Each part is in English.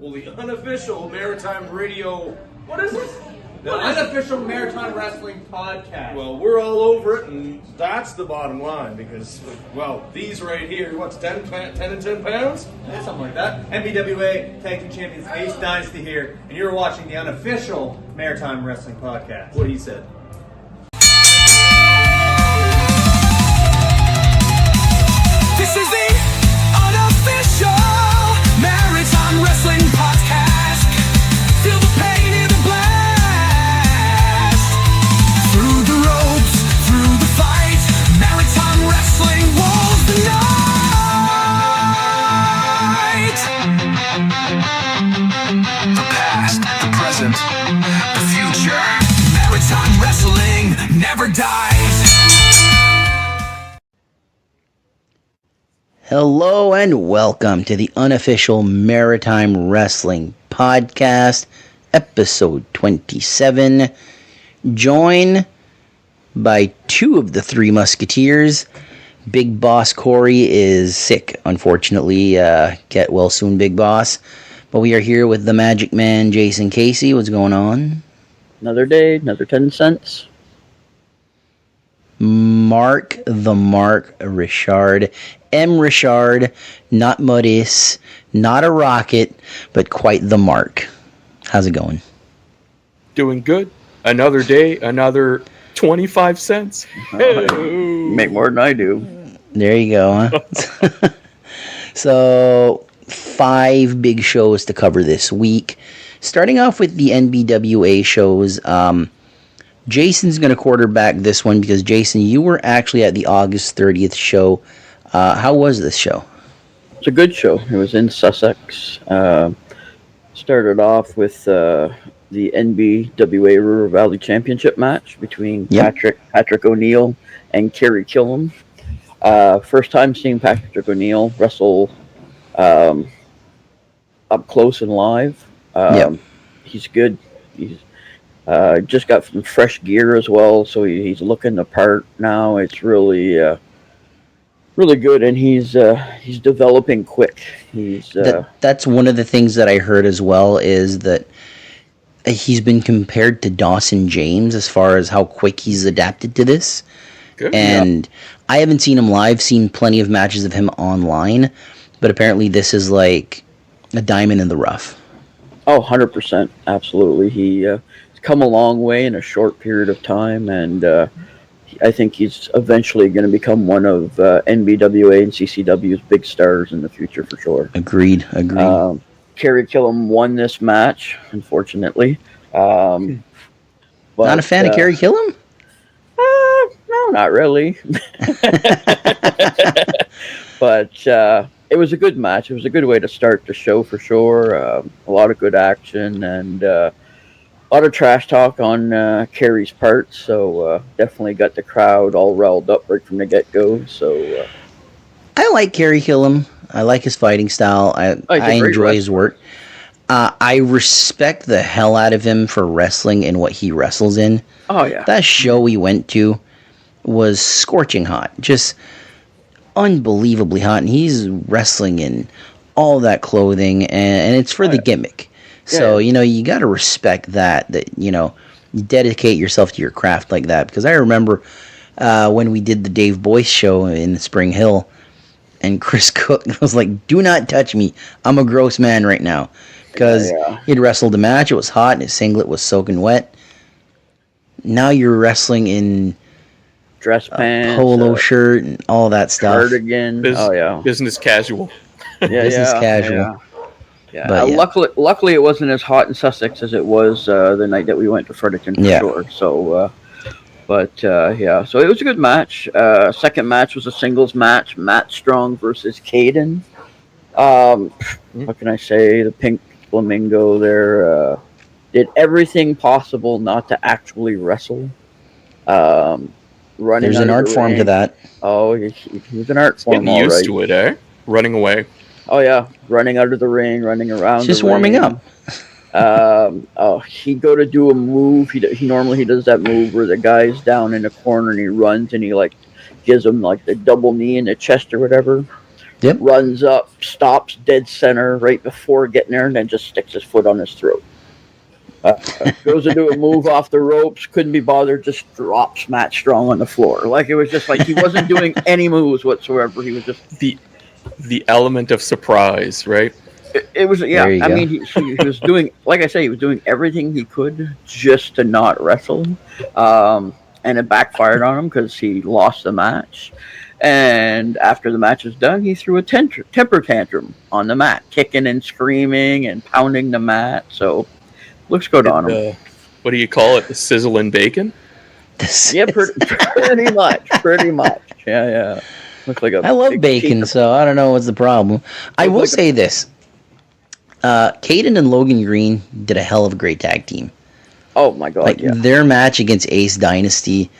Well, the Unofficial Maritime Radio... What is this? The Unofficial Maritime Wrestling Podcast. Well, we're all over it, and that's the bottom line, because, well, these right here, what's 10 and 10 pounds? Yeah, something like that. NBWA Tag Team Champions Ace Dynasty here, and you're watching the Unofficial Maritime Wrestling Podcast. What he said. This is the Unofficial Maritime Wrestling Podcast. Feel the pain in the blast. Through the ropes, through the fight, Maritime Wrestling rules the night. The past, the present, the future. Maritime Wrestling never dies. Hello and welcome to the Unofficial Maritime Wrestling Podcast, episode 27. Joined by two of the three Musketeers. Big Boss Corey is sick, unfortunately. Get well soon, Big Boss. But we are here with the Magic Man, Jason Casey. What's going on? Another day, another 10 cents. Mark Richard. M. Richard, not Modis, not a Rocket, but quite the Mark. How's it going? Doing good. Another day, another 25 cents. You make more than I do. There you go, huh? So, 5 big shows to cover this week. Starting off with the NBWA shows, Jason's going to quarterback this one because, Jason, you were actually at the August 30th show. How was this show? It's a good show. It was in Sussex. Started off with the NBWA River Valley Championship match between Patrick O'Neill and Kerry Killam. First time seeing Patrick O'Neill wrestle up close and live. He's good. He's just got some fresh gear as well, so he's looking the part now. It's really good, and he's developing quick. That's one of the things that I heard as well, is that he's been compared to Dawson James as far as how quick he's adapted to this. Good. And I haven't seen him live, seen plenty of matches of him online, but apparently this is like a diamond in the rough. Oh, 100%. Absolutely. He's come a long way in a short period of time, and I think he's eventually going to become one of NBWA and CCW's big stars in the future for sure. Agreed. Kerry Killam won this match, unfortunately. But, not a fan of Kerry Killam? No, not really. But it was a good match. It was a good way to start the show for sure. A lot of good action and a lot of trash talk on Kerry's part. So definitely got the crowd all riled up right from the get-go. So I like Kerry Killam. I like his fighting style. I enjoy his work. I respect the hell out of him for wrestling and what he wrestles in. Oh, yeah. That show we went to was scorching hot. Just unbelievably hot. And he's wrestling in all that clothing, and it's for the gimmick. So, you got to respect that, you dedicate yourself to your craft like that. Because I remember when we did the Dave Boyce show in Spring Hill, and Chris Cook was like, do not touch me. I'm a gross man right now. Because he'd wrestled a match, it was hot, and his singlet was soaking wet. Now you're wrestling in dress pants, polo shirt, and all that stuff. Cardigan. Business casual. Business casual. Yeah. But, luckily, it wasn't as hot in Sussex as it was the night that we went to Fredericton for sure. So, so it was a good match. Second match was a singles match: Matt Strong versus Caden. What can I say? The Pink Flamingo there did everything possible not to actually wrestle. Running. There's an art form to that. Oh, he's an art form. Getting used to it, eh? Running away. Oh yeah, running out of the ring, running around. Just warming up. He'd go to do a move. He normally does that move where the guy's down in the corner and he runs and he like gives him like the double knee in the chest or whatever. Yep. runs up, stops dead center right before getting there, and then just sticks his foot on his throat. Goes to do a move off the ropes, couldn't be bothered, just drops Matt Strong on the floor. Like, it was just like he wasn't doing any moves whatsoever. He was just The element of surprise, right? It was, yeah. There you I go. mean, he was doing, like I say, he was doing everything he could just to not wrestle, and it backfired on him because he lost the match. And after the match was done, he threw a temper tantrum on the mat, kicking and screaming and pounding the mat. So, looks good on him. What do you call it? The sizzle and bacon? Yeah, pretty much. Yeah. Looks like a I love big bacon, cheese. so I don't know what's the problem. I will like a- say this. Caden and Logan Green did a hell of a great tag team. Oh my god! Like, Yeah. their match against Ace Dynasty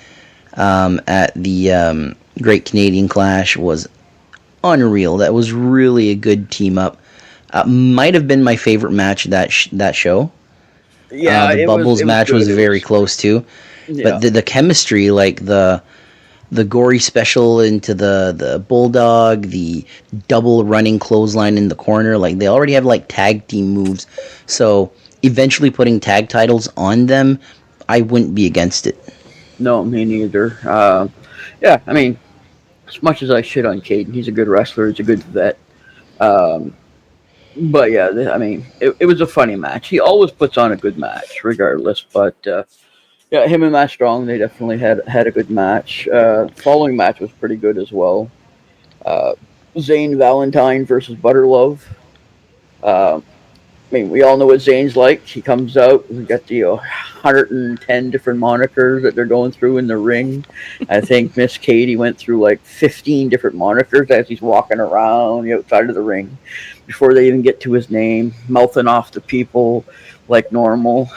at the Great Canadian Clash was unreal. That was really a good team up. Might have been my favorite match that show. Yeah, the it Bubbles match good. was very close too. Yeah. But the chemistry, like the gory special into the bulldog, the double running clothesline in the corner, like they already have like tag team moves. So eventually putting tag titles on them, I wouldn't be against it. No, me neither. Yeah, I mean, as much as I shit on Caden, he's a good wrestler. He's a good vet. But yeah, I mean, it was a funny match. He always puts on a good match, regardless. But yeah, him and Matt Strong, they definitely had a good match. Following match was pretty good as well. Zane Valentine versus Butter Love. I mean, we all know what Zane's like. He comes out, we got the 110 different monikers that they're going through in the ring. I think Miss Katie went through like 15 different monikers as he's walking around the outside of the ring before they even get to his name, mouthing off to people like normal.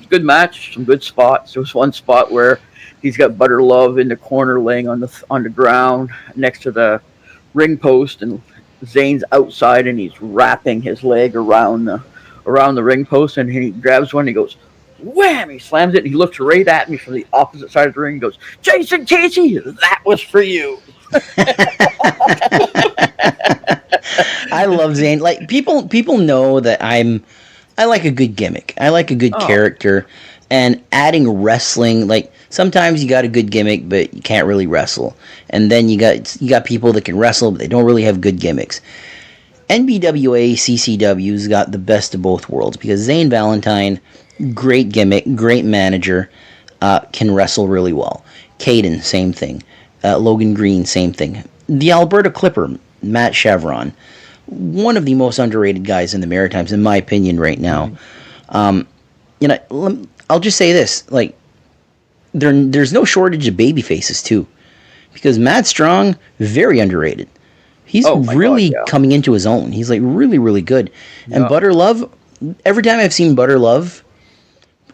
Good match, some good spots. There was one spot where he's got Butter Love in the corner laying on the ground next to the ring post, and Zane's outside and he's wrapping his leg around the ring post, and he grabs one and he goes, wham! He slams it and he looks right at me from the opposite side of the ring and goes, Jason Casey, that was for you. I love Zane. Like, people know that I like a good gimmick. I like a good character, and adding wrestling, like, sometimes you got a good gimmick, but you can't really wrestle. And then you got people that can wrestle, but they don't really have good gimmicks. NBWA CCW's got the best of both worlds, because Zane Valentine, great gimmick, great manager, can wrestle really well. Caden, same thing. Logan Green, same thing. The Alberta Clipper, Matt Chevron, one of the most underrated guys in the Maritimes, in my opinion, right now. I'll just say this, like, there's no shortage of baby faces too, because Matt Strong, very underrated. He's really coming into his own. He's like really, really good. And Butter Love, every time I've seen Butter Love,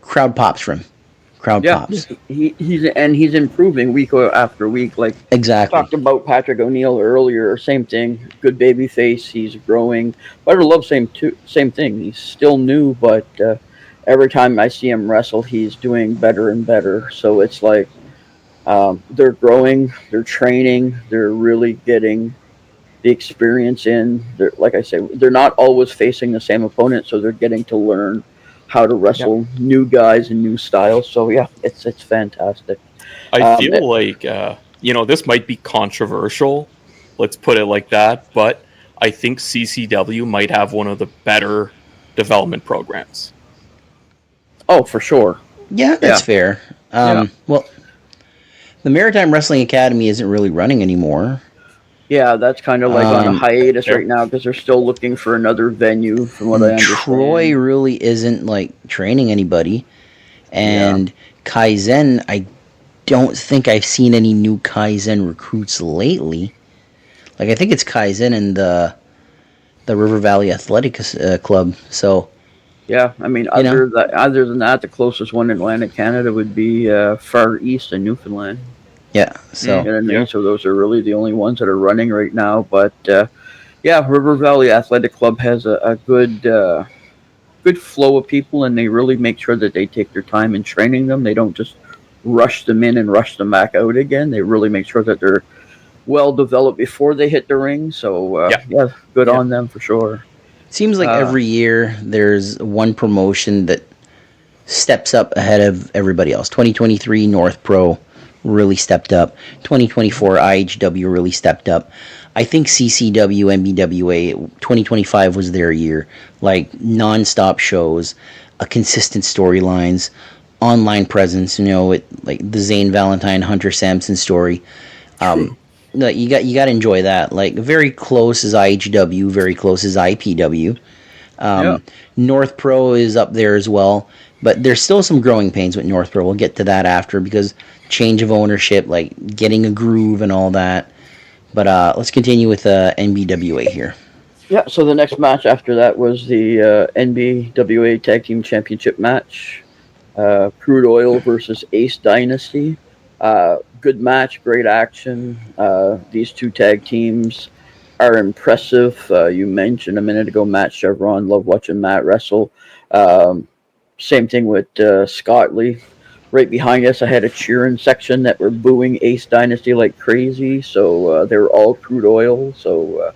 crowd pops for him. Pops. He's improving week after week. Like, exactly. Talked about Patrick O'Neill earlier. Same thing. Good baby face. He's growing. Butter Love, same thing. He's still new, but every time I see him wrestle, he's doing better and better. So it's like they're growing, they're training, they're really getting the experience in. Like I say, they're not always facing the same opponent, so they're getting to learn how to wrestle new guys and new styles. So yeah, it's fantastic. I feel like this might be controversial. Let's put it like that, but I think CCW might have one of the better development programs. Oh, for sure. Yeah, that's fair. Well, the Maritime Wrestling Academy isn't really running anymore. Yeah, that's kind of like on a hiatus right now because they're still looking for another venue, from what I understand. Troy really isn't like training anybody, and Kaizen, I don't think I've seen any new Kaizen recruits lately. Like, I think it's Kaizen and the River Valley Athletic Club. So yeah, I mean, other than that, the closest one in Atlantic Canada would be Far East in Newfoundland. Yeah, so So those are really the only ones that are running right now. But River Valley Athletic Club has a good flow of people, and they really make sure that they take their time in training them. They don't just rush them in and rush them back out again. They really make sure that they're well developed before they hit the ring. So yeah, good on them for sure. Seems like every year there's one promotion that steps up ahead of everybody else. 2023 North Pro really stepped up. 2024 IHW really stepped up. I think CCW, MBWA, 2025 was their year. Like non-stop shows, a consistent storylines, online presence. Like the Zane Valentine Hunter Sampson story. You got to enjoy that. Like very close as IHW, very close as IPW. North Pro is up there as well, but there's still some growing pains with North Pro. We'll get to that after because change of ownership, like getting a groove and all that. But let's continue with NBWA here. Yeah, so the next match after that was the NBWA Tag Team Championship match. Crude Oil versus Ace Dynasty. Good match, great action. These two tag teams are impressive. You mentioned a minute ago Matt Chevron. Love watching Matt wrestle. Same thing with Scott Lee. Right behind us, I had a cheering section that were booing Ace Dynasty like crazy. So they were all Crude Oil. So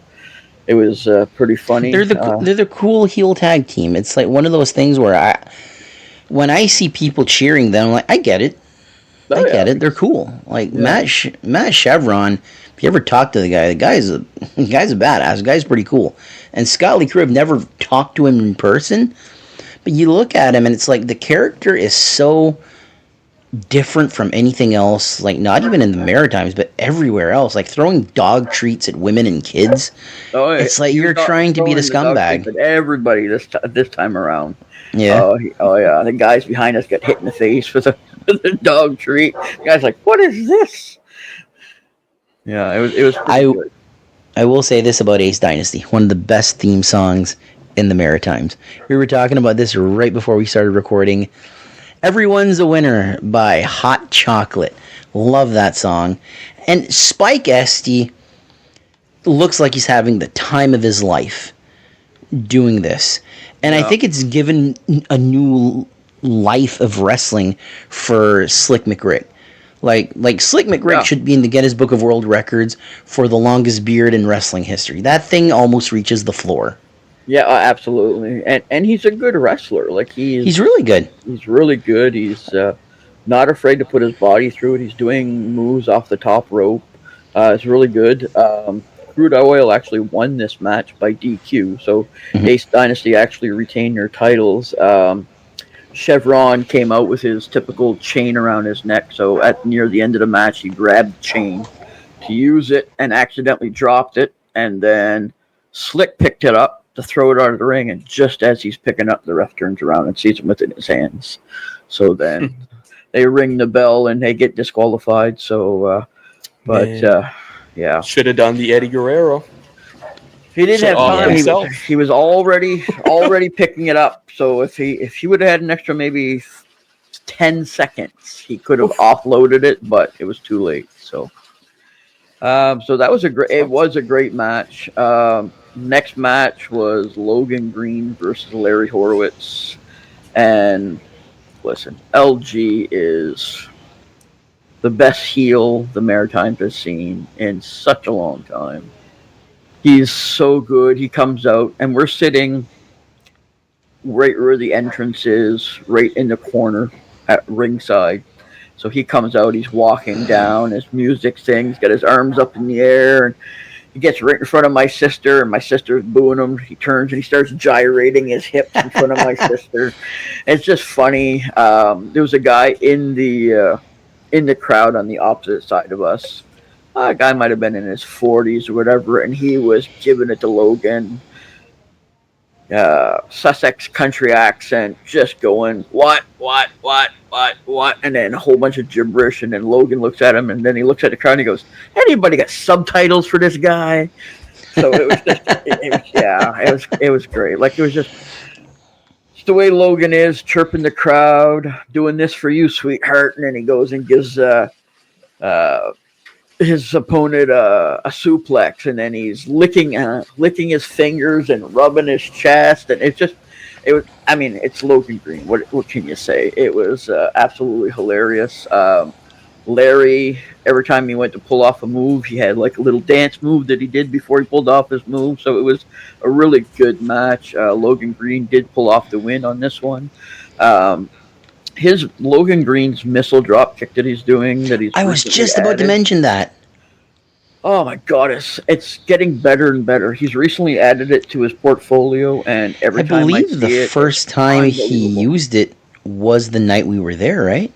it was pretty funny. They're the cool heel tag team. It's like one of those things where when I see people cheering them, I'm like, I get it. I get it. They're cool. Like Matt Chevron. If you ever talk to the guy's a badass. The guy's pretty cool. And Scott Lee Crew, I've never talked to him in person, but you look at him and it's like the character is so different from anything else. Like not even in the Maritimes, but everywhere else. Like throwing dog treats at women and kids. It's like you're trying to be the scumbag. But everybody this time around. Yeah. Oh yeah. The guys behind us got hit in the face with a dog treat. The guy's like, "What is this?" Yeah, it was pretty good. I will say this about Ace Dynasty. One of the best theme songs in the Maritimes. We were talking about this right before we started recording. Everyone's a Winner by Hot Chocolate. Love that song. And Spike Esty looks like he's having the time of his life doing this. And I think it's given a new life of wrestling for Slick McRick. Like Slick McRick should be in the Guinness Book of World Records for the longest beard in wrestling history. That thing almost reaches the floor. Yeah, absolutely. And he's a good wrestler. Like he's really good. He's really good. He's not afraid to put his body through it. He's doing moves off the top rope. It's really good. Crude Oil actually won this match by DQ. So Ace Dynasty actually retained their titles. Chevron came out with his typical chain around his neck. So near the end of the match, he grabbed the chain to use it and accidentally dropped it. And then Slick picked it up to throw it out of the ring. And just as he's picking up, the ref turns around and sees him with it in his hands. So then they ring the bell and they get disqualified. So, yeah. Should have done the Eddie Guerrero. He didn't have time. He was already picking it up. So if he would have had an extra maybe 10 seconds, he could have offloaded it, but it was too late. So that was a great match. Next match was Logan Green versus Larry Horowitz. And listen, LG is the best heel the Maritimes has seen in such a long time. He's so good. He comes out, and we're sitting right where the entrance is, right in the corner at ringside. So he comes out, he's walking down, his music sings, got his arms up in the air, and he gets right in front of my sister, and my sister's booing him. He turns and he starts gyrating his hips in front of my sister. It's just funny. There was a guy in the crowd on the opposite side of us. A guy might have been in his 40s or whatever, and he was giving it to Logan. Sussex country accent, just going, what, and then a whole bunch of gibberish, and then Logan looks at him, and then he looks at the crowd, and he goes, anybody got subtitles for this guy? So it was just, it was great. Like, it was just the way Logan is, chirping the crowd, doing this for you, sweetheart, and then he goes and gives his opponent a suplex, and then he's licking his fingers and rubbing his chest, and it's Logan Green. What can you say? It was absolutely hilarious. Larry, every time he went to pull off a move, he had like a little dance move that he did before he pulled off his move. So it was a really good match. Logan Green did pull off the win on this one. His Logan Green's missile drop kick that he's doing, that he's I was just about to mention that. Oh my god, it's getting better and better. He's recently added it to his portfolio, and every time I believe see the it, first time he used it was the night we were there, right?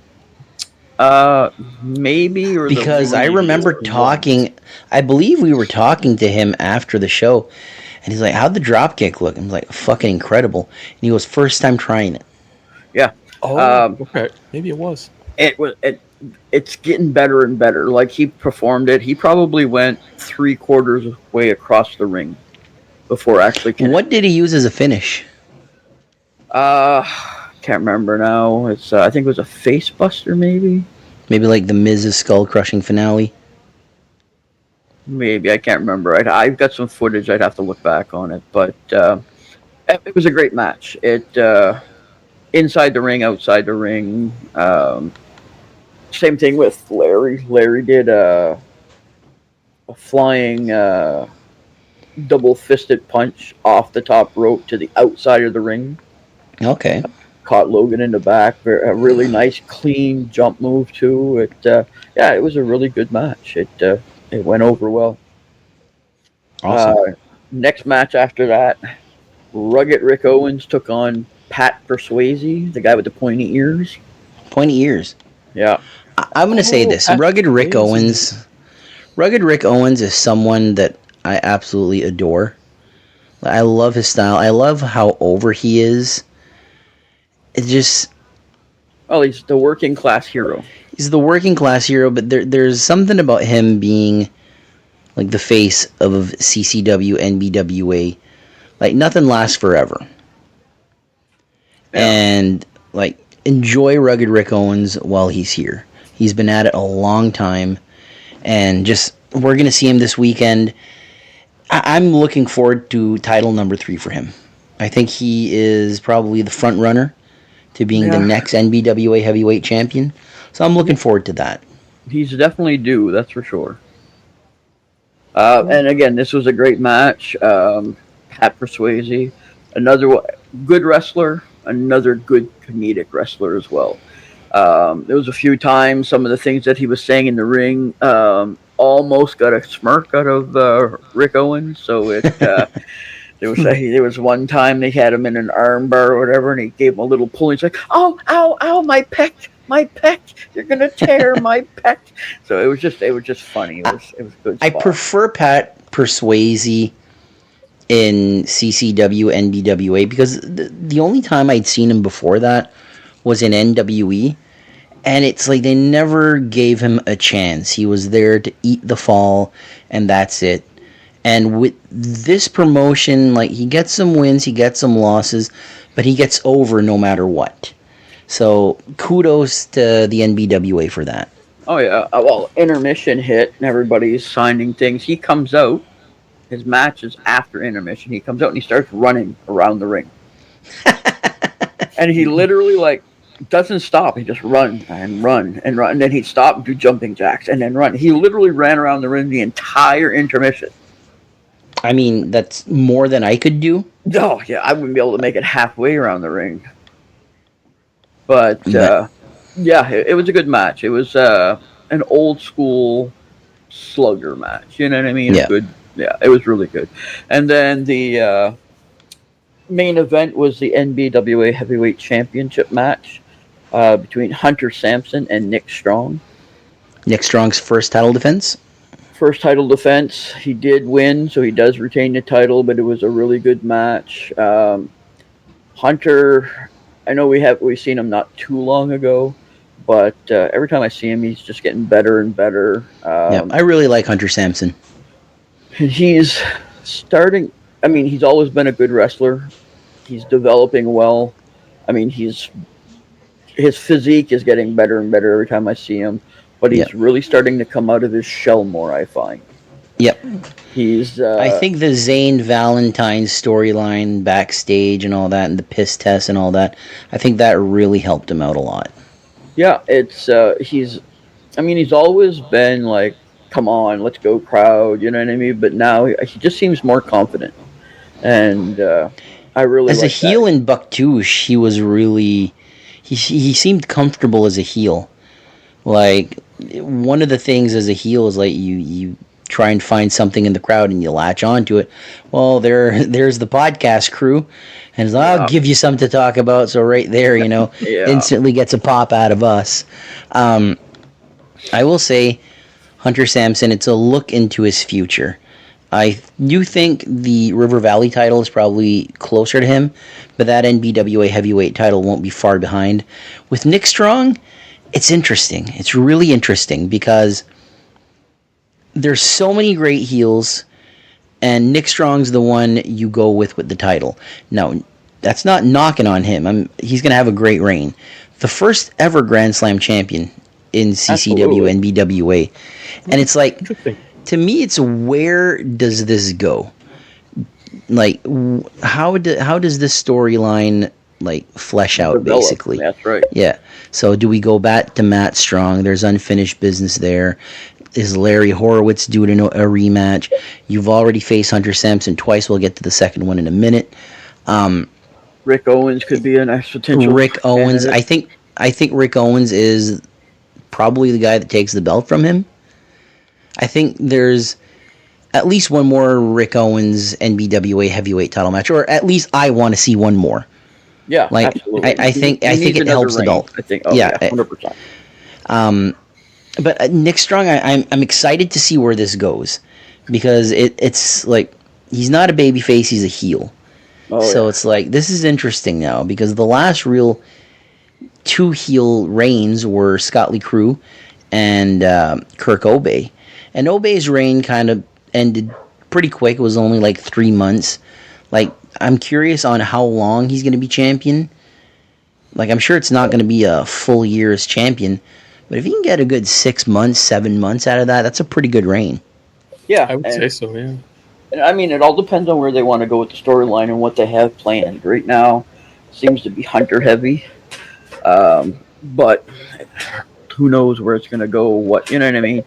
Maybe, or because I remember talking. I believe we were talking to him after the show, and he's like, "How'd the drop kick look?" I'm like, "Fucking incredible!" And he goes, "First time trying it." Yeah. Oh, okay. Maybe it was. It's getting better and better. Like, he performed it. He probably went 3/4 way across the ring before actually connecting. What did he use as a finish? Can't remember now. It's I think it was a face buster, maybe. Maybe like the Miz's skull crushing finale. Maybe, I can't remember. I've got some footage. I'd have to look back on it, but it was a great match. It inside the ring, outside the ring. Same thing with Larry. Larry did a flying double-fisted punch off the top rope to the outside of the ring. Okay. Caught Logan in the back. A really nice, clean jump move, too. It was a really good match. It went over well. Awesome. Next match after that, Rugged Rick Owens took on Pat Persuasi, the guy with the pointy ears. Pointy ears. Yeah. I'm going to say this. Rugged Rick Owens is someone that I absolutely adore. I love his style. I love how over he is. It just... Well, he's the working class hero. He's the working class hero, but there's something about him being like the face of CCW, NBWA. Like, nothing lasts forever. Yeah. And, like, enjoy Rugged Rick Owens while he's here. He's been at it a long time, and we're going to see him this weekend. I'm looking forward to title number 3 for him. I think he is probably the front runner to being the next NBWA heavyweight champion. So I'm looking forward to that. He's definitely due, that's for sure. And again, this was a great match. Pat Persuasi, another good wrestler, another good comedic wrestler as well. There was a few times some of the things that he was saying in the ring almost got a smirk out of Rick Owens. So there was one time they had him in an arm bar or whatever, and he gave him a little pull. And he's like, "Oh, ow, ow, my pec, you're gonna tear my pec." So it was just funny. It was good. I prefer Pat Persuasi in CCW, NBWA, because the only time I'd seen him before that was in NWE, and it's like they never gave him a chance. He was there to eat the fall, and that's it. And with this promotion, like, he gets some wins, he gets some losses, but he gets over no matter what. So kudos to the NBWA for that. Oh yeah, well, intermission hit, and everybody's signing things. He comes out. His match is after intermission. He comes out and he starts running around the ring. And he literally, like, doesn't stop. He just run and run and run. And then he'd stop and do jumping jacks and then run. He literally ran around the ring the entire intermission. I mean, that's more than I could do. Oh, yeah, I wouldn't be able to make it halfway around the ring. But yeah, it was a good match. It was an old school slugger match. You know what I mean? Yeah. Good. Yeah, it was really good. And then the main event was the NBWA Heavyweight Championship match between Hunter Sampson and Nick Strong. Nick Strong's first title defense? First title defense. He did win, so he does retain the title, but it was a really good match. Hunter, I know we've seen him not too long ago, but every time I see him, he's just getting better and better. Yeah, I really like Hunter Sampson. He's starting... I mean, he's always been a good wrestler. He's developing well. I mean, his physique is getting better and better every time I see him, but he's really starting to come out of his shell more, I find. Yep. He's... I think the Zane Valentine storyline backstage and all that, and the piss test and all that, I think that really helped him out a lot. Yeah, it's he's I mean, he's always been like, "Come on, let's go, crowd." You know what I mean? But now he just seems more confident, and I really As a like heel that. in Bucktoosh, he was really he seemed comfortable as a heel. Like one of the things as a heel is like you try and find something in the crowd and you latch onto it. Well, there's the podcast crew, and I'll give you something to talk about. So right there, Yeah. instantly gets a pop out of us. I will say, Hunter Sampson, it's a look into his future. I do think the River Valley title is probably closer to him, but that NBWA heavyweight title won't be far behind. With Nick Strong, it's interesting. It's really interesting because there's so many great heels, and Nick Strong's the one you go with the title. Now, that's not knocking on him. He's going to have a great reign. The first ever Grand Slam champion in CCW, NBWA. And it's like, to me, it's where does this go? Like, how does this storyline flesh out, basically? That's right. Yeah. So do we go back to Matt Strong? There's unfinished business there. Is Larry Horowitz due to a rematch? You've already faced Hunter Sampson twice. We'll get to the second one in a minute. Rick Owens could be an potential. Rick Owens. candidate. I think Rick Owens is probably the guy that takes the belt from him. I think there's at least one more Rick Owens NBWA heavyweight title match, or at least I want to see one more. Yeah, Like, absolutely. I think He needs it another helps the reign, belt. I think. Yeah. 100%. But Nick Strong, I'm excited to see where this goes, because it's like he's not a babyface, he's a heel. So it's like, this is interesting now, because the last real two heel reigns were Scott Lee Crew and Kirk Obey. And Obey's reign kind of ended pretty quick. It was only like 3 months. Like, I'm curious on how long he's going to be champion. Like, I'm sure it's not going to be a full year as champion, but if you can get a good 6 months, 7 months out of that, that's a pretty good reign. Yeah, I would say so, yeah. And I mean, it all depends on where they want to go with the storyline and what they have planned. Right now, it seems to be Hunter heavy, but who knows where it's going to go? You know what I mean?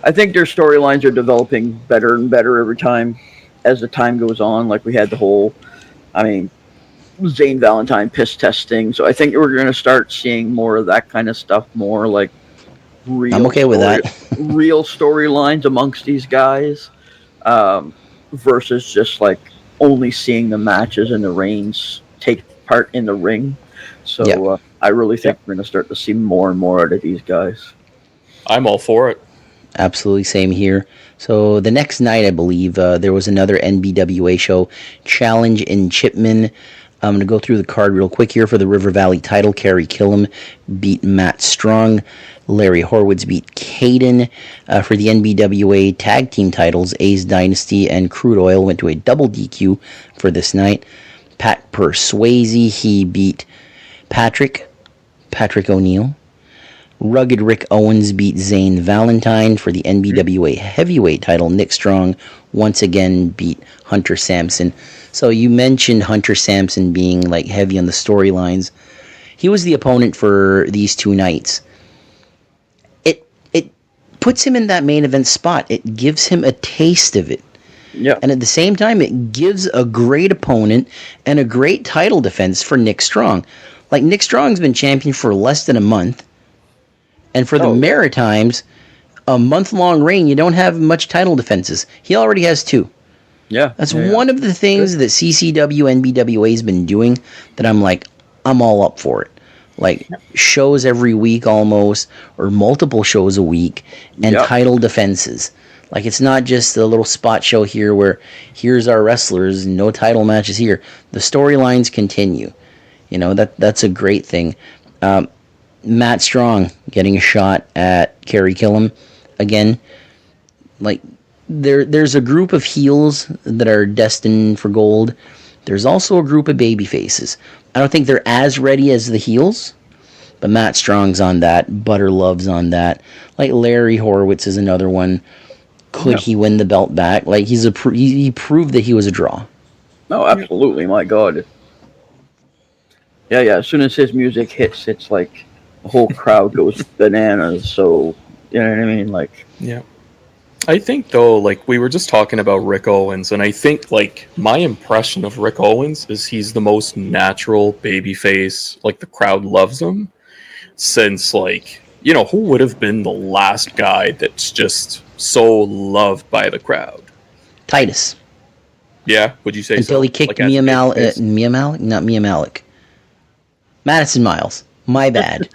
I think their storylines are developing better and better every time as the time goes on. Like we had the whole, Zane Valentine piss testing. So I think we're going to start seeing more of that kind of stuff. More like real. I'm okay with that. Real storylines amongst these guys. Versus just like only seeing the matches and the reigns take part in the ring. So I really think we're going to start to see more and more out of these guys. I'm all for it. Absolutely, same here. So the next night, I believe, there was another NBWA show, Challenge in Chipman. I'm going to go through the card real quick here for the River Valley title. Kerry Killam beat Matt Strong. Larry Horowitz beat Caden. For the NBWA tag team titles, A's Dynasty and Crude Oil went to a double DQ for this night. Pat Persuasi, he beat Patrick O'Neill. Rugged Rick Owens beat Zane Valentine. For the NBWA heavyweight title, Nick Strong once again beat Hunter Sampson. So you mentioned Hunter Sampson being like heavy on the storylines. He was the opponent for these two nights. It puts him in that main event spot. It gives him a taste of it. Yeah. And at the same time, it gives a great opponent and a great title defense for Nick Strong. Like, Nick Strong's been champion for less than a month. And for the Maritimes, a month-long reign, you don't have much title defenses. He already has 2. Yeah. That's one of the things that CCW, NBWA has been doing that I'm all up for it. Like, shows every week almost, or multiple shows a week, and title defenses. Like, it's not just a little spot show here where here's our wrestlers, no title matches here. The storylines continue. You know, that's a great thing. Matt Strong getting a shot at Kerry Killam. Again, like, there's a group of heels that are destined for gold. There's also a group of baby faces. I don't think they're as ready as the heels, but Matt Strong's on that. Butter Love's on that. Like, Larry Horowitz is another one. Could he win the belt back? Like, he proved that he was a draw. No, absolutely. My God. Yeah. As soon as his music hits, it's like the whole crowd goes bananas. So, You know what I mean? Like, Yeah. I think, though, like, we were just talking about Rick Owens, and I think, like, my impression of Rick Owens is he's the most natural babyface. Like, the crowd loves him. Since, like, you know, who would have been the last guy that's just so loved by the crowd? Titus. Yeah, would you say Until so? he kicked Like, Mia as a Malik. babyface? Mia Malik? Not Mia Malik. Madison Miles. My bad.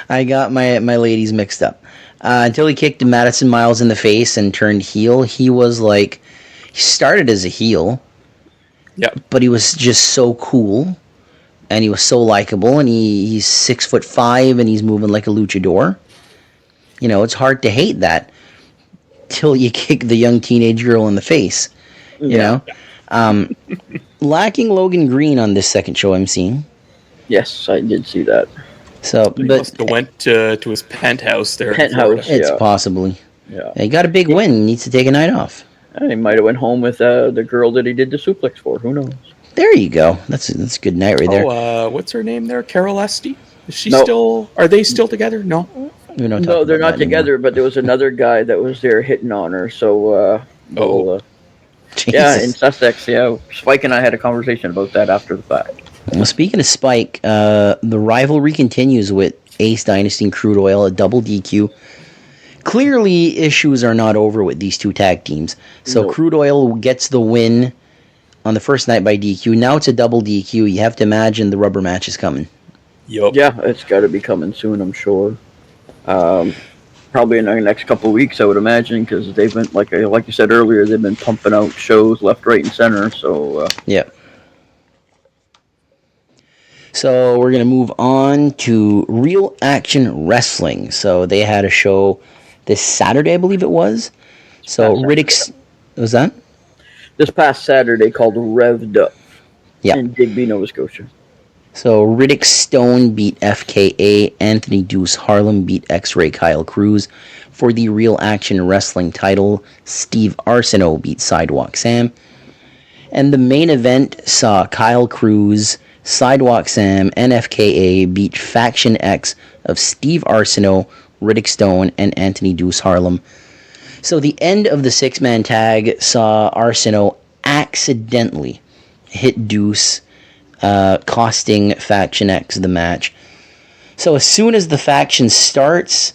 I got my ladies mixed up. Until he kicked Madison Miles in the face and turned heel, he was like, he started as a heel, Yeah. but he was just so cool, and he was so likable, and he's 6'5", and he's moving like a luchador. You know, it's hard to hate that till you kick the young teenage girl in the face. You know, lacking Logan Green on this second show I'm seeing. yes, I did see that. So, He but must have went to his penthouse there. in Penthouse. Florida. it's Yeah. possibly. Yeah. He got a big win. He needs to take a night off. He might have went home with the girl that he did the suplex for. Who knows? There you go. That's a good night right there. Oh, what's her name there? Carol Esty? Is she No. still... Are they still together? No. We don't talk No, they're about not that together, but there was another guy that was there hitting on her. So, anymore. yeah, in Jesus. Sussex, yeah. Spike and I had a conversation about that after the fact. Well, speaking of Spike, the rivalry continues with Ace Dynasty and Crude Oil, a double DQ. Clearly, issues are not over with these two tag teams. So No. Crude Oil gets the win on the first night by DQ. Now it's a double DQ. You have to imagine the rubber match is coming. Yup. Yeah, it's got to be coming soon, I'm sure. Probably in the next couple of weeks, I would imagine, because they've been, like you said earlier, they've been pumping out shows left, right, and center. So, Yeah. So we're going to move on to Real Action Wrestling. So they had a show this Saturday, I believe it was. So Past Riddick's... Was that? this past Saturday called Revved Up Yeah. in Digby, Nova Scotia. So Riddick Stone beat FKA. Anthony Deuce Harlem beat X-Ray Kyle Cruz. For the Real Action Wrestling title, Steve Arsenault beat Sidewalk Sam. And the main event saw Kyle Cruz, Sidewalk Sam, and FKA beat Faction X of Steve Arsenault, Riddick Stone, and Anthony Deuce Harlem. So the end of the six-man tag saw Arsenault accidentally hit Deuce, costing Faction X the match. So as soon as the faction starts,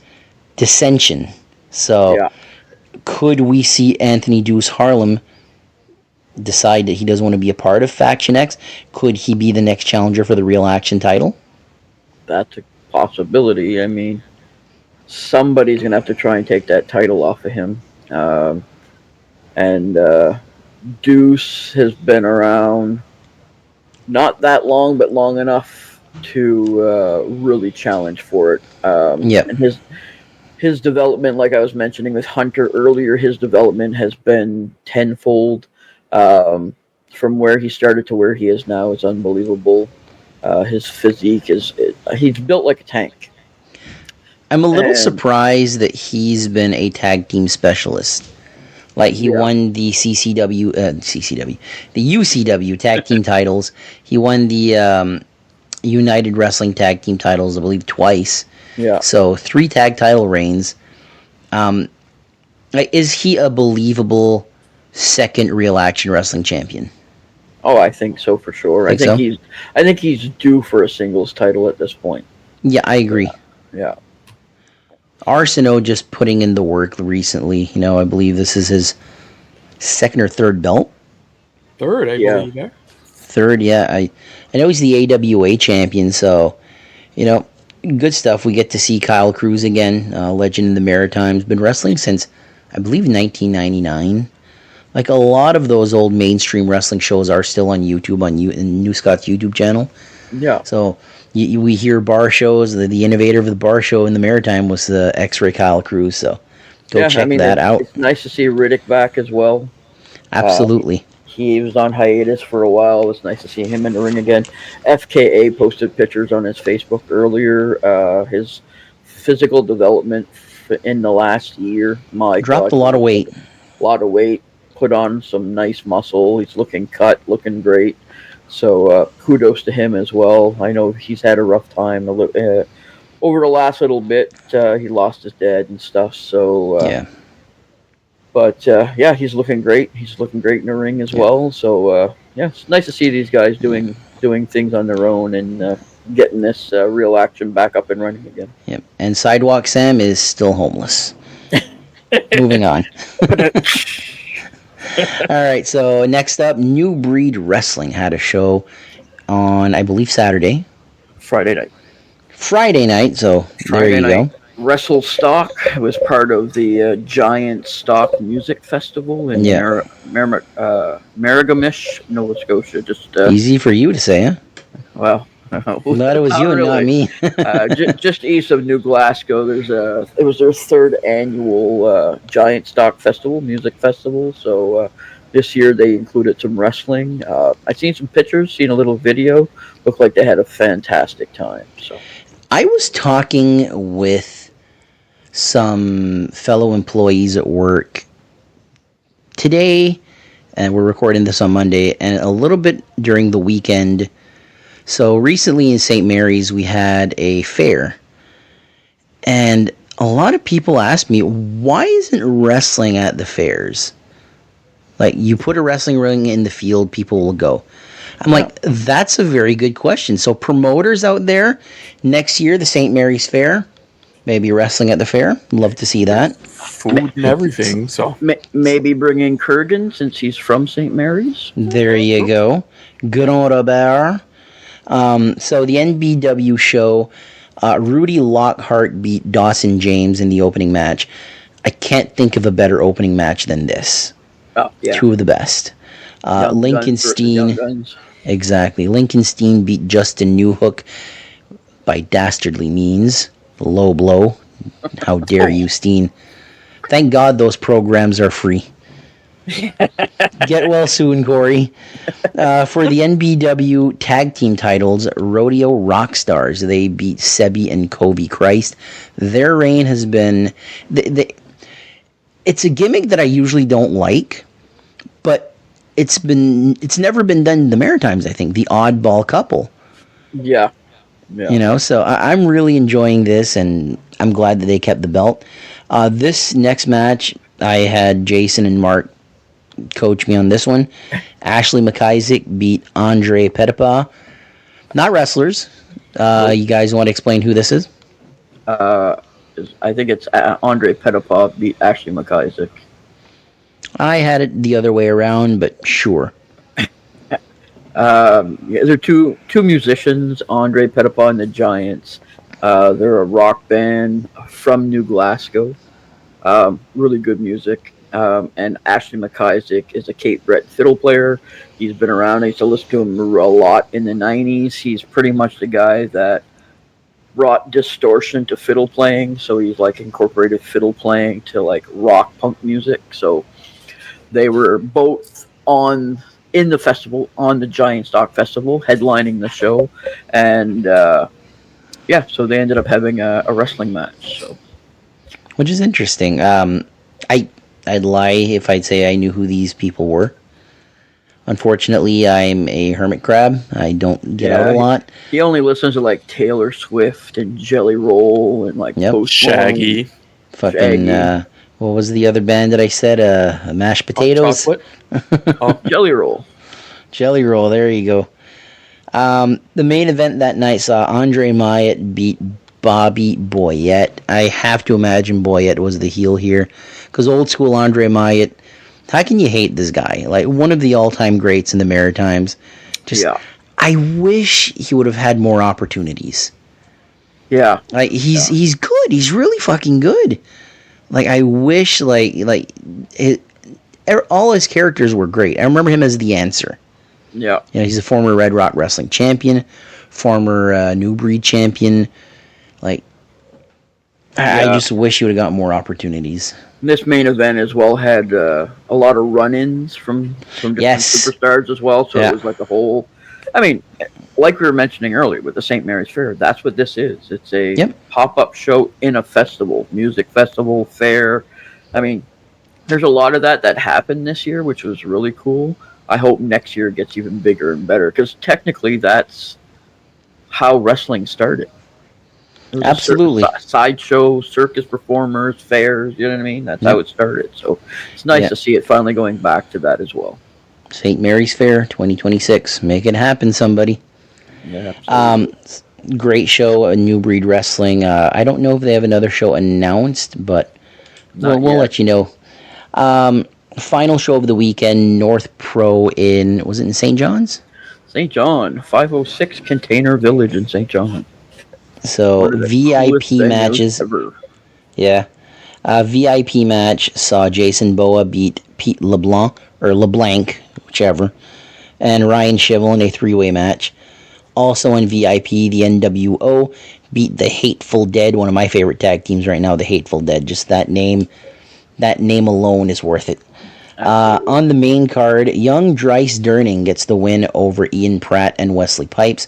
dissension. So Yeah. could we see Anthony Deuce Harlem decide that he doesn't want to be a part of Faction X? Could he be the next challenger for the Real Action title? That's a possibility. I mean, somebody's going to have to try and take that title off of him. Deuce has been around not that long, but long enough to really challenge for it. Yep. And his development, like I was mentioning with Hunter earlier, his development has been tenfold. From where he started to where he is now is unbelievable. His physique he's built like a tank. I'm a little And- surprised that he's been a tag team specialist. Like, he Yeah. won the the UCW tag team titles. He won the United Wrestling tag team titles, I believe, twice. Yeah. So 3 tag title reigns. Like, is he a believable second Real Action Wrestling champion? Oh, I think so for sure. Think so? I think he's due for a singles title at this point. Yeah, I agree. Yeah. Arsenault just putting in the work recently. You know, I believe this is his second or third belt. Third, I Yeah. believe. Yeah. Third, yeah. I know he's the AWA champion, so, you know, good stuff. We get to see Kyle Cruz again, legend in the Maritimes. Been wrestling since, I believe, 1999. Like, a lot of those old mainstream wrestling shows are still on YouTube, in New Scott's YouTube channel. Yeah. So we hear bar shows. The innovator of the bar show in the Maritime was the X-Ray Kyle Cruz. So go check that out. It's nice to see Riddick back as well. Absolutely. He was on hiatus for a while. It was nice to see him in the ring again. FKA posted pictures on his Facebook earlier. His physical development in the last year. My Dropped God, a lot of weight. A lot of weight. Put on some nice muscle. He's looking cut, looking great. So kudos to him as well. I know he's had a rough time over the last little bit, he lost his dad and stuff. So Yeah. But yeah, he's looking great. He's looking great in the ring as well. So yeah, it's nice to see these guys doing things on their own and getting this real action back up and running again. Yep. And Sidewalk Sam is still homeless. Moving on. All right, so next up, New Breed Wrestling had a show on, I believe, Saturday. Friday night. So Friday there you night. go. Wrestle Stock was part of the Giant Stock Music Festival in Marigamish, Nova Scotia. Just Easy for you to say, huh? well, Glad it was you and not me. just east of New Glasgow, it was their third annual Giant Stock Festival, music festival. So this year they included some wrestling. I've seen some pictures, seen a little video. Looked like they had a fantastic time. So I was talking with some fellow employees at work today, and we're recording this on Monday, and a little bit during the weekend. So recently in St. Mary's, we had a fair, and a lot of people ask me, why isn't wrestling at the fairs? Like, you put a wrestling ring in the field, people will go. I'm like, that's a very good question. So promoters out there, next year, the St. Mary's Fair, maybe wrestling at the fair. Love to see that. Food and everything. So maybe bring in Kurgan since he's from St. Mary's. There you go. Good on Robert. So the NBW show, Rudy Lockhart beat Dawson James in the opening match. I can't think of a better opening match than this. Oh, yeah. Two of the best. Lincoln Steen. Exactly. Lincoln Steen beat Justin Newhook by dastardly means. Low blow. How dare you, Steen. Thank God those programs are free. Get well soon, Corey. For the NBW tag team titles, Rodeo Rockstars, they beat Sebi and Kobe Christ. Their reign has been... it's a gimmick that I usually don't like, but it's never been done in the Maritimes, I think. The oddball couple. Yeah. You know, so I'm really enjoying this, and I'm glad that they kept the belt. This next match, I had Jason and Mark coach me on this one. Ashley McIsaac beat Andre Petipa. Not wrestlers. You guys want to explain who this is? I think it's Andre Petipa beat Ashley McIsaac. I had it the other way around, but sure. Yeah, they're two musicians, Andre Petipa and the Giants. They're a rock band from New Glasgow. Really good music. And Ashley McIsaac is a Cape Breton fiddle player. He's been around. I used to listen to him a lot in the 90s. He's pretty much the guy that brought distortion to fiddle playing. So he's like incorporated fiddle playing to like rock punk music. So they were both in the festival, on the Giant Stock Festival, headlining the show. And yeah, so they ended up having a wrestling match. So, which is interesting. I'd lie if I'd say I knew who these people were. Unfortunately, I'm a hermit crab. I don't get out a lot. He only listens to like Taylor Swift and Jelly Roll and like Post Shaggy. Malone. Fucking, what was the other band that I said? Mashed potatoes? Chocolate? Jelly Roll. Jelly Roll, there you go. The main event that night saw Andre Myatt beat Bobby Boyette. I have to imagine Boyette was the heel here, because old school Andre Myatt, how can you hate this guy? Like, one of the all-time greats in the Maritimes. Just, yeah. I wish he would have had more opportunities. Yeah. Like, he's good. He's really fucking good. Like, I wish, all his characters were great. I remember him as the Answer. Yeah. You know, he's a former Red Rock Wrestling champion, former New Breed champion. Like, I just wish he would have got more opportunities. This main event as well had a lot of run-ins from different superstars as well. So it was like a whole... I mean, like we were mentioning earlier with the St. Mary's Fair, that's what this is. It's a pop-up show in a festival, music festival, fair. I mean, there's a lot of that happened this year, which was really cool. I hope next year it gets even bigger and better, because technically that's how wrestling started. It was Absolutely. a sideshow, circus performers, fairs. You know what I mean? That's how it started. So it's nice to see it finally going back to that as well. St. Mary's Fair 2026. Make it happen, somebody. Yeah, absolutely. Great show, New Breed Wrestling. I don't know if they have another show announced, but we'll let you know. Final show of the weekend, North Pro was it in St. John's? St. John, 506 Container Village in St. John. So VIP matches. Ever. Yeah. VIP match saw Jason Boa beat Pete LeBlanc, whichever, and Ryan Schivel in a 3-way match. Also on VIP, the NWO beat the Hateful Dead, one of my favorite tag teams right now, the Hateful Dead. Just that name alone is worth it. On the main card, young Dryce Durning gets the win over Ian Pratt and Wesley Pipes.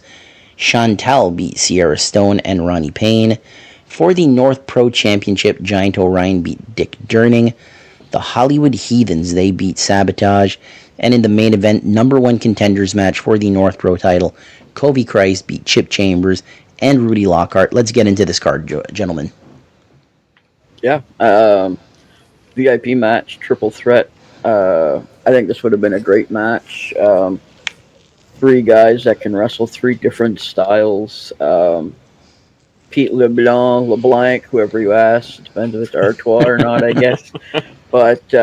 Chantal beat Sierra Stone and Ronnie Payne. For the North Pro Championship, Giant Orion beat Dick Durning. The Hollywood Heathens, they beat Sabotage. And in the main event, number 1 contenders match for the North Pro title, Covey Christ beat Chip Chambers and Rudy Lockhart. Let's get into this card, gentlemen. Yeah. VIP match, triple threat. I think this would have been a great match. 3 guys that can wrestle 3 different styles. Pete LeBlanc, whoever you ask. Depends if it's Artois or not, I guess. But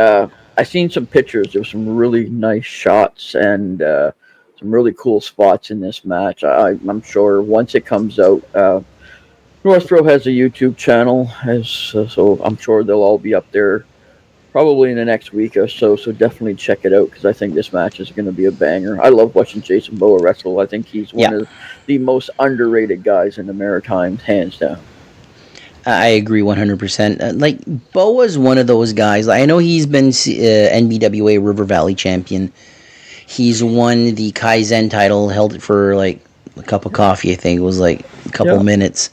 I've seen some pictures. There were some really nice shots and some really cool spots in this match. I'm sure once it comes out, North Pro has a YouTube channel, so I'm sure they'll all be up there probably in the next week or so. So definitely check it out because I think this match is going to be a banger. I love watching Jason Boa wrestle. I think he's one of the most underrated guys in the Maritimes, hands down. I agree 100%. Like, Boa's one of those guys. I know he's been NBWA River Valley champion. He's won the Kaizen title, held it for like a cup of coffee, I think. It was like a couple minutes.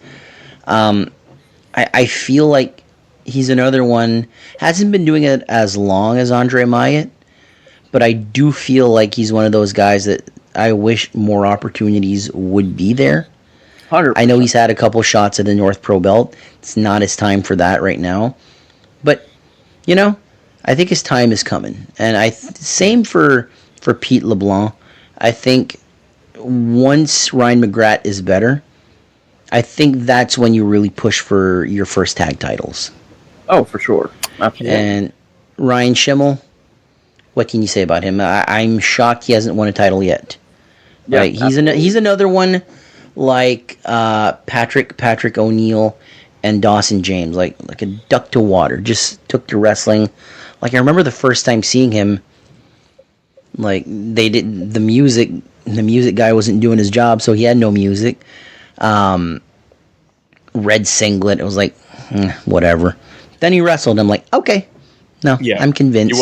I feel like he's another one. Hasn't been doing it as long as Andre Myatt, but I do feel like he's one of those guys that I wish more opportunities would be there. 100%. I know he's had a couple shots at the North Pro belt. It's not his time for that right now. But, I think his time is coming. And same for Pete LeBlanc. I think once Ryan McGrath is better, I think that's when you really push for your first tag titles. Oh, for sure. Absolutely. And Ryan Schimmel, what can you say about him? I'm shocked he hasn't won a title yet. Yeah, right? He's another one like Patrick O'Neill and Dawson James, like a duck to water. Just took to wrestling. Like, I remember the first time seeing him, like, they did the music guy wasn't doing his job, so he had no music. Red singlet, it was like, whatever. Then he wrestled. I'm like, okay, no, I'm convinced.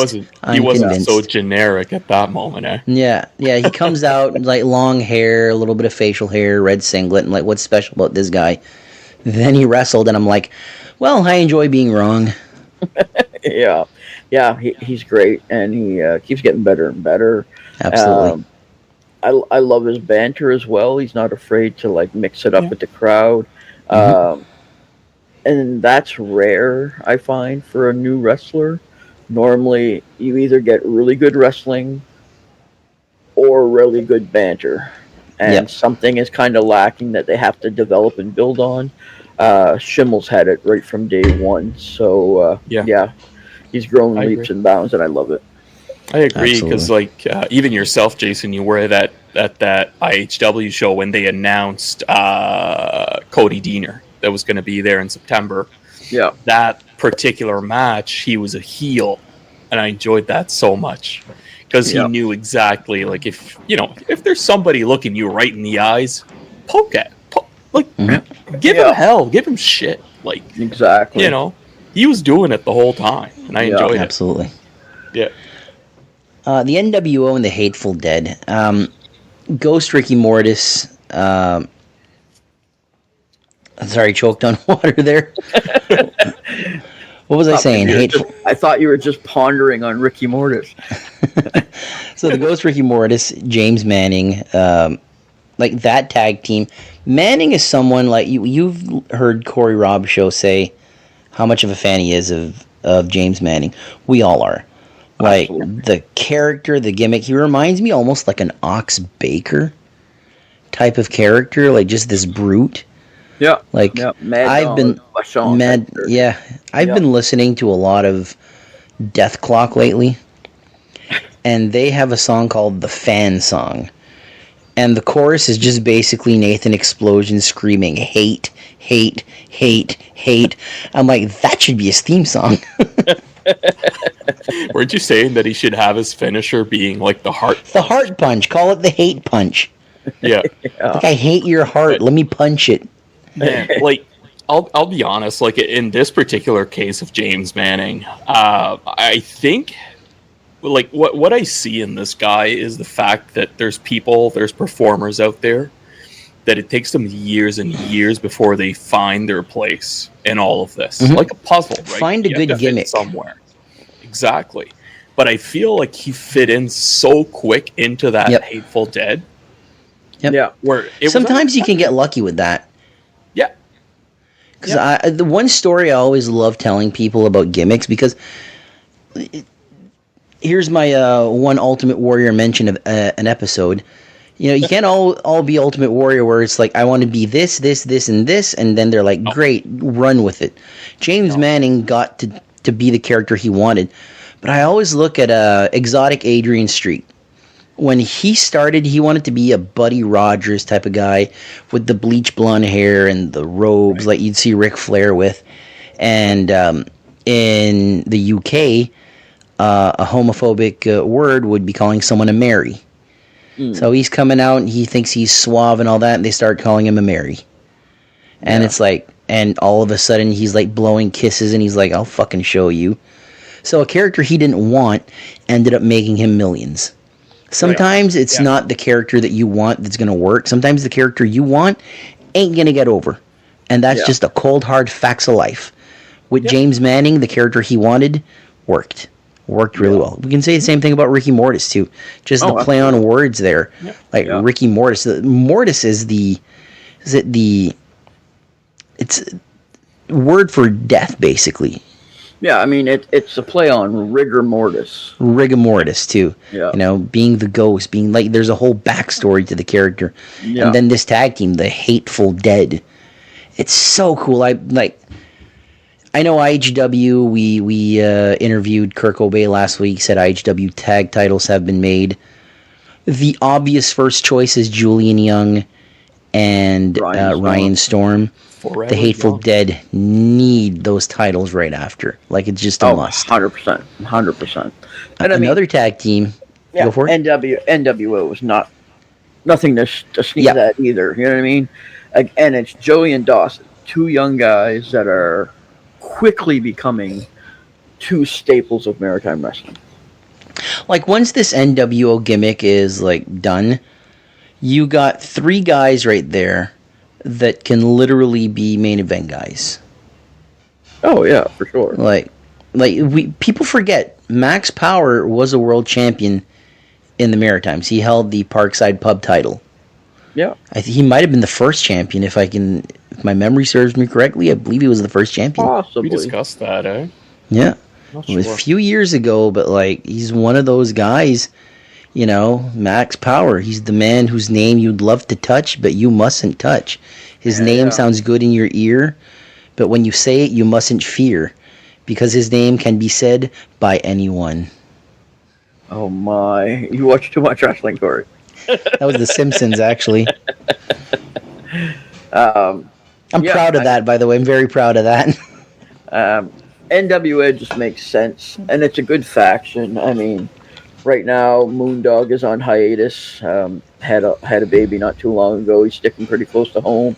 He wasn't so generic at that moment, eh? Yeah. He comes out like long hair, a little bit of facial hair, red singlet, and like, what's special about this guy? Then he wrestled, and I'm like, well, I enjoy being wrong. Yeah, he's great, and he keeps getting better and better. Absolutely. I love his banter as well. He's not afraid to like mix it up with the crowd. And that's rare, I find, for a new wrestler. Normally, you either get really good wrestling or really good banter. And something is kind of lacking that they have to develop and build on. Schimmel's had it right from day one. So, he's grown leaps and bounds, and I love it. I agree, because like even yourself, Jason, you were at that IHW show when they announced Cody Deaner that was going to be there in September. Yeah, that particular match, he was a heel, and I enjoyed that so much because he knew exactly, like, if there's somebody looking you right in the eyes, give him hell, give him shit, like, exactly. He was doing it the whole time, and I enjoyed it. Absolutely. Yeah. The NWO and the Hateful Dead. Ghost Ricky Mortis. Sorry, choked on water there. What was I saying? I thought you were just pondering on Ricky Mortis. So the Ghost Ricky Mortis, James Manning, like that tag team. Manning is someone like you've heard Corey Robb show say how much of a fan he is of James Manning. We all are. Like the character, the gimmick, he reminds me almost like an Ox Baker type of character, like just this brute. Yeah. Like I've been listening to a lot of Death Clock lately, and they have a song called The Fan Song. And the chorus is just basically Nathan Explosion screaming, hate, hate, hate, hate. I'm like, that should be his theme song. Weren't you saying that he should have his finisher being like the heart punch? The heart punch. Call it the hate punch. Yeah. Like, I hate your heart. Let me punch it. Man, like, I'll be honest, like, in this particular case of James Manning, I think... like what I see in this guy is the fact that there's performers out there that it takes them years and years before they find their place in all of this. Mm-hmm. Like a puzzle, right? Find a good gimmick somewhere. Exactly. But I feel like he fit in so quick into that Hateful Dead. Yep. Yeah. Where sometimes you can get lucky with that. Yeah. Because the one story I always love telling people about gimmicks, because here's my one Ultimate Warrior mention of an episode. You know, you can't all be Ultimate Warrior where it's like, I want to be this, this, this, and this, and then they're like, great, run with it. James Manning got to be the character he wanted. But I always look at Exotic Adrian Street. When he started, he wanted to be a Buddy Rogers type of guy with the bleach blonde hair and the robes like you'd see Ric Flair with. And in the UK... a homophobic word would be calling someone a Mary. So he's coming out and he thinks he's suave and all that, and they start calling him a Mary. And it's like, and all of a sudden he's like blowing kisses and he's like, I'll fucking show you. So a character he didn't want ended up making him millions. Sometimes it's not the character that you want that's going to work. Sometimes the character you want ain't going to get over. And that's just a cold, hard facts of life. With James Manning, the character he wanted worked really well. We can say the same thing about Ricky Mortis too. Just the play on words there. Yep. Like Ricky Mortis. Mortis is it's word for death basically. Yeah, I mean it's a play on rigor mortis. Rigor mortis too. Yeah. You know, being the ghost, being like there's a whole backstory to the character. Yeah. And then this tag team, the Hateful Dead. It's so cool. I know IHW, we interviewed Kirk Obey last week, said IHW tag titles have been made. The obvious first choice is Julian Young and Ryan Storm. The Hateful Dead need those titles right after. Like, it's just a must. 100%. 100%. And another tag team. Go for it. NWO was nothing to sneeze at either. You know what I mean? And it's Joey and Dawson, two young guys that are quickly becoming two staples of maritime wrestling. Like, once this NWO gimmick is like done, you got three guys right there that can literally be main event guys. Oh yeah, for sure. People forget Max Power was a world champion in the Maritimes. He held the Parkside Pub title. Yeah, he might have been the first champion if my memory serves me correctly. I believe he was the first champion. Possibly. We discussed that, eh? Yeah. It was a few years ago, but he's one of those guys, you know, Max Power. He's the man whose name you'd love to touch, but you mustn't touch. His name sounds good in your ear, but when you say it, you mustn't fear, because his name can be said by anyone. Oh my. You watch too much wrestling, Corey. That was The Simpsons, actually. I'm proud of that, by the way. I'm very proud of that. NWA just makes sense, and it's a good faction. I mean, right now, Moondog is on hiatus. Had a baby not too long ago. He's sticking pretty close to home.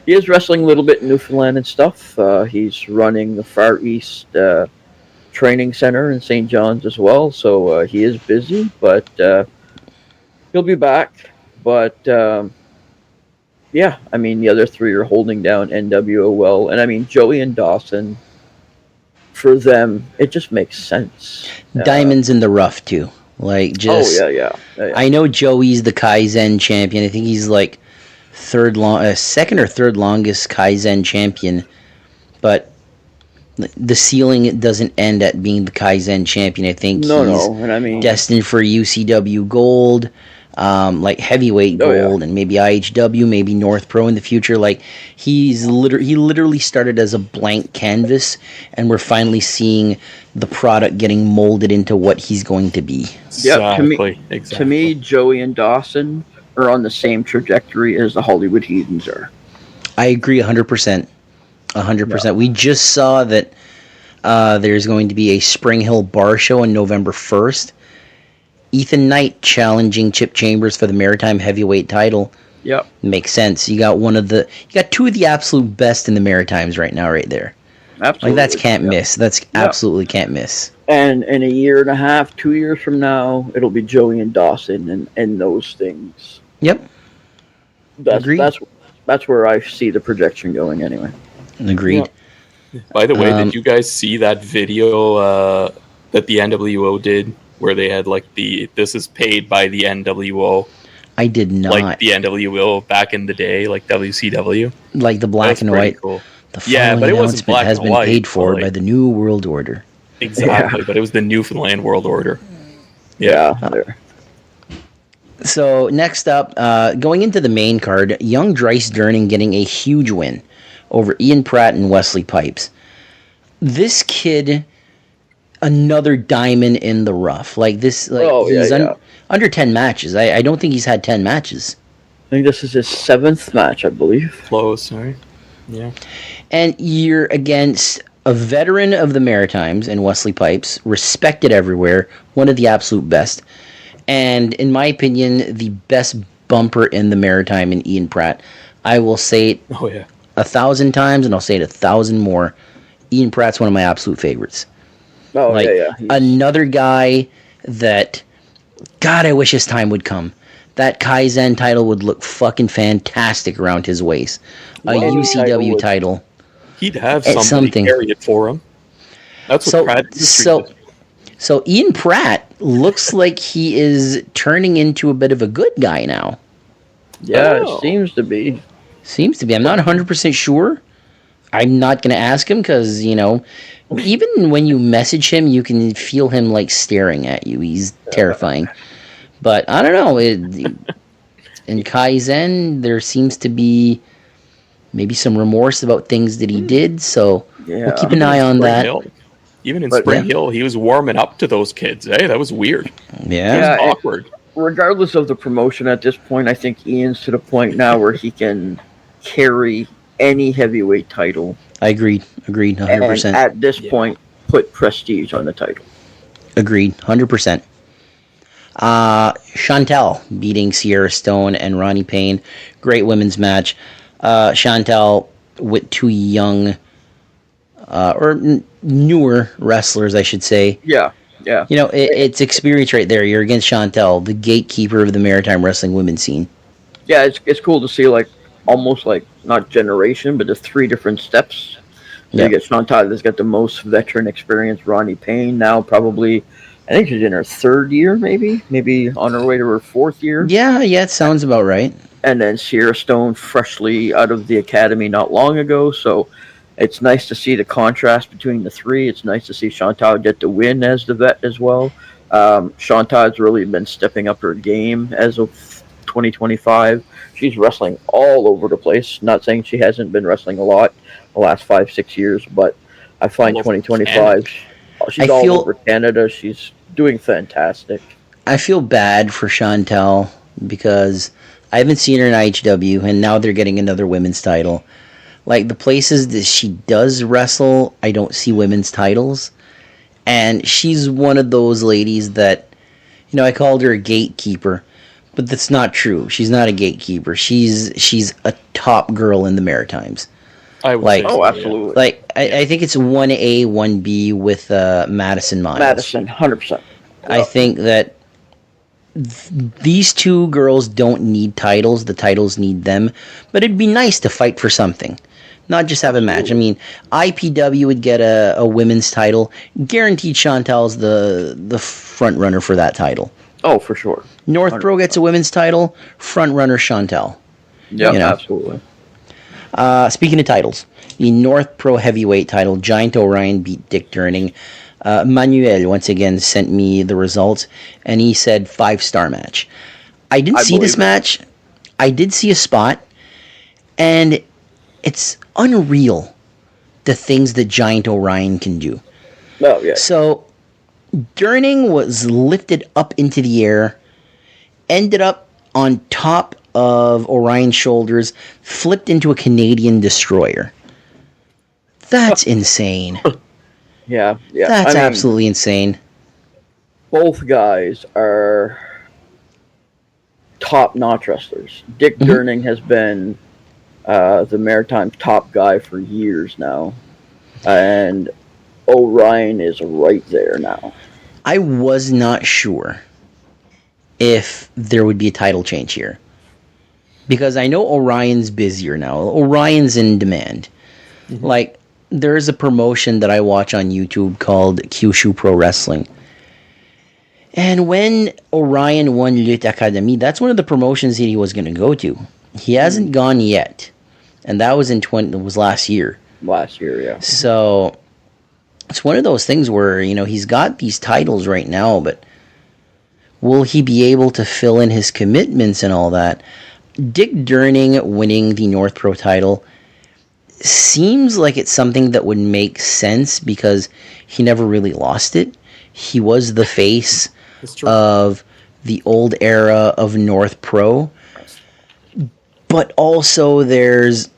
He is wrestling a little bit in Newfoundland and stuff. He's running the Far East Training Center in St. John's as well, so he is busy, but he'll be back. But yeah, I mean, the other three are holding down NWO well, and I mean, Joey and Dawson, for them, it just makes sense. Diamonds in the rough too. Yeah. I know I know Joey's the Kaizen champion. I think he's like second or third longest Kaizen champion, but the ceiling doesn't end at being the Kaizen champion. I think and I mean, destined for UCW gold, like heavyweight gold, and maybe IHW, maybe North Pro in the future. Like he literally started as a blank canvas, and we're finally seeing the product getting molded into what he's going to be. Yeah, Exactly. to me, Joey and Dawson are on the same trajectory as the Hollywood Heathens are. I agree 100%. 100%. We just saw that there's going to be a Spring Hill Bar Show on November 1st. Ethan Knight challenging Chip Chambers for the Maritime Heavyweight title. Yep. Makes sense. You got two of the absolute best in the Maritimes right now, right there. Absolutely. Like that's can't miss. That's absolutely can't miss. And in a year and a half, 2 years from now, it'll be Joey and Dawson and those things. Yep. Agreed. That's where I see the projection going anyway. Agreed. By the way, did you guys see that video that the NWO did where they had like this is paid by the NWO? I did not. Like the NWO back in the day, like WCW. Like the black and white. Cool. The following but it wasn't announcement black has and been white, paid for like- by the New World Order. Exactly, but it was the Newfoundland World Order. There. So next up, going into the main card, young Dryce Durning getting a huge win over Ian Pratt and Wesley Pipes. This kid, another diamond in the rough. Like this, he's under 10 matches. I don't think he's had 10 matches. I think this is his 7th match, I believe. Close, sorry. Yeah. And you're against a veteran of the Maritimes and Wesley Pipes, respected everywhere, one of the absolute best. And in my opinion, the best bumper in the Maritime in Ian Pratt. I will say it 1,000 times, and I'll say it 1,000 more. Ian Pratt's one of my absolute favorites. Another guy that, God, I wish his time would come. That Kaizen title would look fucking fantastic around his waist. A UCW title. He'd have somebody carry it for him. That's what Pratt did. So Ian Pratt looks like he is turning into a bit of a good guy now. Yeah, it seems to be. Seems to be. I'm not 100% sure. I'm not going to ask him because, even when you message him, you can feel him, like, staring at you. He's terrifying. But I don't know. In Kaizen, there seems to be maybe some remorse about things that he did, so we'll keep an eye on that. Even in Spring Hill, he was warming up to those kids. Hey, that was weird. Yeah. It was awkward. Regardless of the promotion at this point, I think Ian's to the point now where he can carry any heavyweight title. I agreed 100%. And at this point, put prestige on the title. Agreed, 100%. Chantel beating Sierra Stone and Ronnie Payne. Great women's match. Chantel with two young, or newer wrestlers, I should say. Yeah. It's experience right there. You're against Chantel, the gatekeeper of the Maritime Wrestling women's scene. Yeah, it's cool to see, like, almost like, not generation, but the 3 different steps. You get Chantal that's got the most veteran experience. Ronnie Payne now probably, I think she's in her 3rd year, maybe on her way to her 4th year. Yeah, it sounds about right. And then Sierra Stone freshly out of the academy not long ago. So it's nice to see the contrast between the 3. It's nice to see Chantal get the win as the vet as well. Chantal's really been stepping up her game as of 2025. She's wrestling all over the place. Not saying she hasn't been wrestling a lot the last 5-6 years, but I find 2025, she's all over Canada. She's doing fantastic. I feel bad for Chantel because I haven't seen her in IHW, and now they're getting another women's title. Like, the places that she does wrestle, I don't see women's titles. And she's one of those ladies that, I called her a gatekeeper, but that's not true. She's not a gatekeeper. She's a top girl in the Maritimes. I would say so, absolutely. Yeah. Like, I think it's 1A, 1B with Madison Miles. Madison, 100%. I think that these two girls don't need titles. The titles need them. But it'd be nice to fight for something. Not just have a match. I mean, IPW would get a women's title. Guaranteed Chantel's the front runner for that title. Oh, for sure. North Pro gets a women's title. Front runner Chantel. Yeah, You know. absolutely. Speaking of titles, the North Pro Heavyweight title, Giant Orion beat Dick Durning. Manuel once again sent me the results, and he said 5-star match. I didn't see this match. I did see a spot, and it's unreal the things that Giant Orion can do. Oh, yeah. So, Durning was lifted up into the air, ended up on top of Orion's shoulders, flipped into a Canadian destroyer. That's insane. Yeah. That's absolutely insane. Both guys are top-notch wrestlers. Dick Durning has been the Maritime top guy for years now, and Orion is right there now. I was not sure if there would be a title change here, because I know Orion's busier now. Orion's in demand. Like, there's a promotion that I watch on YouTube called Kyushu Pro Wrestling. And when Orion won Lutte Academy, that's one of the promotions that he was going to go to. He hasn't gone yet. And that was it was last year. Last year, yeah. So it's one of those things where, he's got these titles right now, but will he be able to fill in his commitments and all that? Dick Durning winning the North Pro title seems like it's something that would make sense because he never really lost it. He was the face of the old era of North Pro. But also there's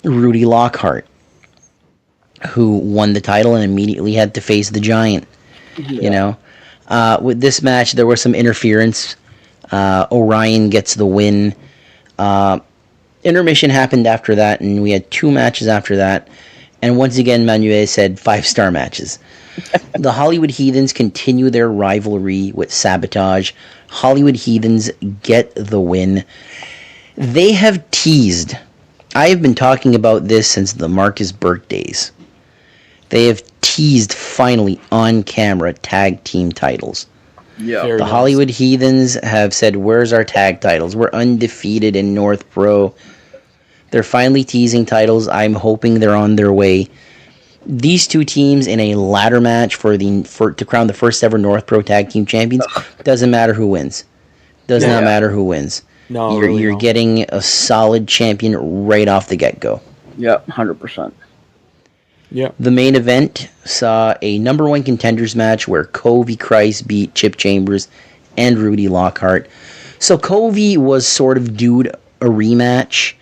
Rudy Lockhart, who won the title and immediately had to face the Giant. With this match, there was some interference. Orion gets the win. Intermission happened after that, and we had 2 matches after that. And once again, Manuel said 5-star matches. The Hollywood Heathens continue their rivalry with Sabotage. Hollywood Heathens get the win. They have teased. I have been talking about this since the Marcus Burke days. They have teased, finally, on camera, tag team titles. Yeah. The Hollywood Heathens have said, where's our tag titles? We're undefeated in North Pro. They're finally teasing titles. I'm hoping they're on their way. These 2 teams in a ladder match to crown the first ever North Pro Tag Team Champions. Doesn't matter who wins. Does not matter who wins. No, you're getting a solid champion right off the get-go. Yeah, 100%. Yeah. The main event saw a number 1 contenders match where Covey Christ beat Chip Chambers and Rudy Lockhart. So Covey was sort of due a rematch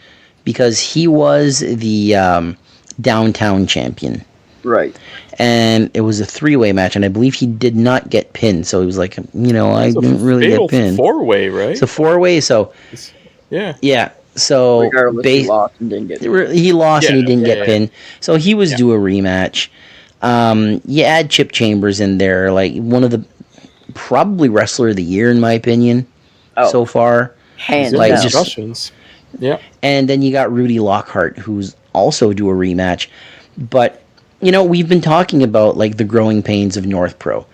because he was the downtown champion. Right. And it was a 3-way match, and I believe he did not get pinned. So he was like, I didn't really get pinned. 4-way, right? It's a 4-way, so... Yeah. Yeah. So regardless, he lost and didn't get pinned. He lost and he didn't get pinned. So he was due a rematch. You add Chip Chambers in there, like one of the probably wrestler of the year in my opinion so far. Hands like down. Discussions. Yeah. And then you got Rudy Lockhart, who's also due a rematch. But we've been talking about like the growing pains of North Pro.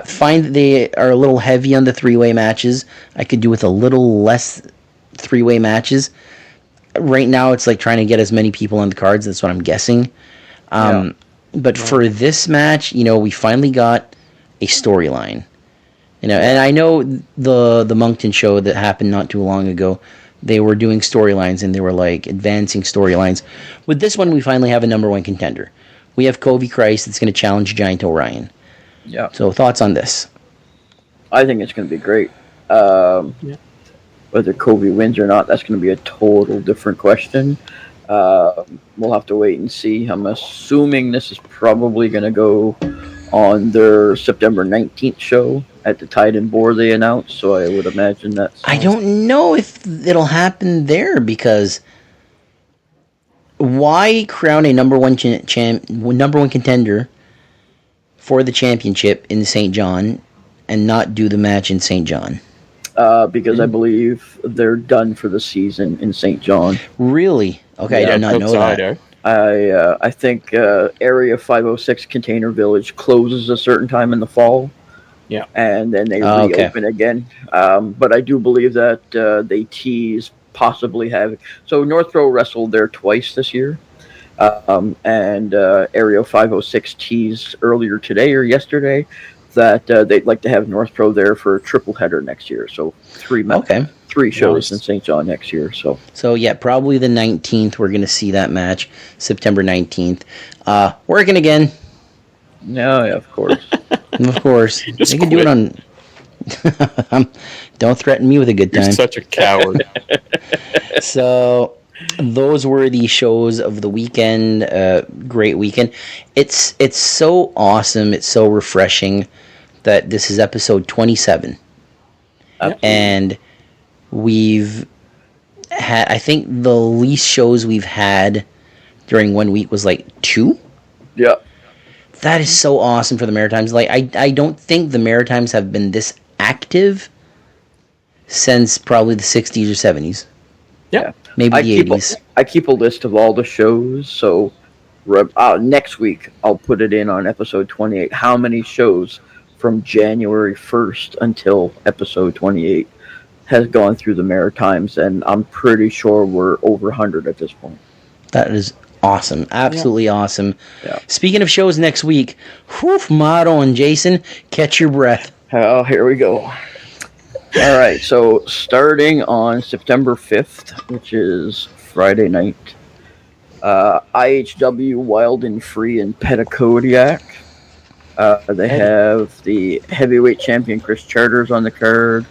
Find that they are a little heavy on the 3-way matches. I could do with a little less 3-way matches. Right now, it's like trying to get as many people on the cards. That's what I'm guessing. But for this match, we finally got a storyline. And I know the Moncton show that happened not too long ago, they were doing storylines and they were like advancing storylines. With this one, we finally have a number 1 contender. We have Covey Christ that's going to challenge Giant Orion. Yeah. So thoughts on this? I think it's going to be great. Whether Covey wins or not, that's going to be a total different question. We'll have to wait and see. I'm assuming this is probably going to go on their September 19th show at the Titan Boar they announced, so I would imagine that's... I don't know if it'll happen there, because why crown a number one contender for the championship in St. John and not do the match in St. John? Because I believe they're done for the season in St. John. Really? Okay, I did not know that. I think Area 506 Container Village closes a certain time in the fall. Yeah. And then they reopen again. But I do believe that they tease possibly having. So North Pro wrestled there twice this year. And Aereo 506 teased earlier today or yesterday that they'd like to have North Pro there for a triple header next year. So three shows in St. John next year. So yeah, probably the 19th we're going to see that match, September 19th. Working again. No, yeah, of course. Of course. Just they can do it on... Don't threaten me with a good time. You're such a coward. So those were the shows of the weekend. Great weekend. It's so awesome. It's so refreshing that this is episode 27. Absolutely. And we've had, I think the least shows we've had during 1 week was like 2. Yeah. That is so awesome for the Maritimes. Like I don't think the Maritimes have been this active since probably the 60s or 70s. Yeah. Maybe the 80s. I keep a list of all the shows, so next week I'll put it in on episode 28. How many shows from January 1st until episode 28 has gone through the Maritimes, and I'm pretty sure we're over 100 at this point. That is awesome. Absolutely awesome. Yeah. Speaking of shows next week, Motto and Jason, catch your breath. Oh, here we go. All right, so starting on September 5th, which is Friday night, IHW Wild and Free in Petitcodiac. They have the heavyweight champion Chris Charters on the card,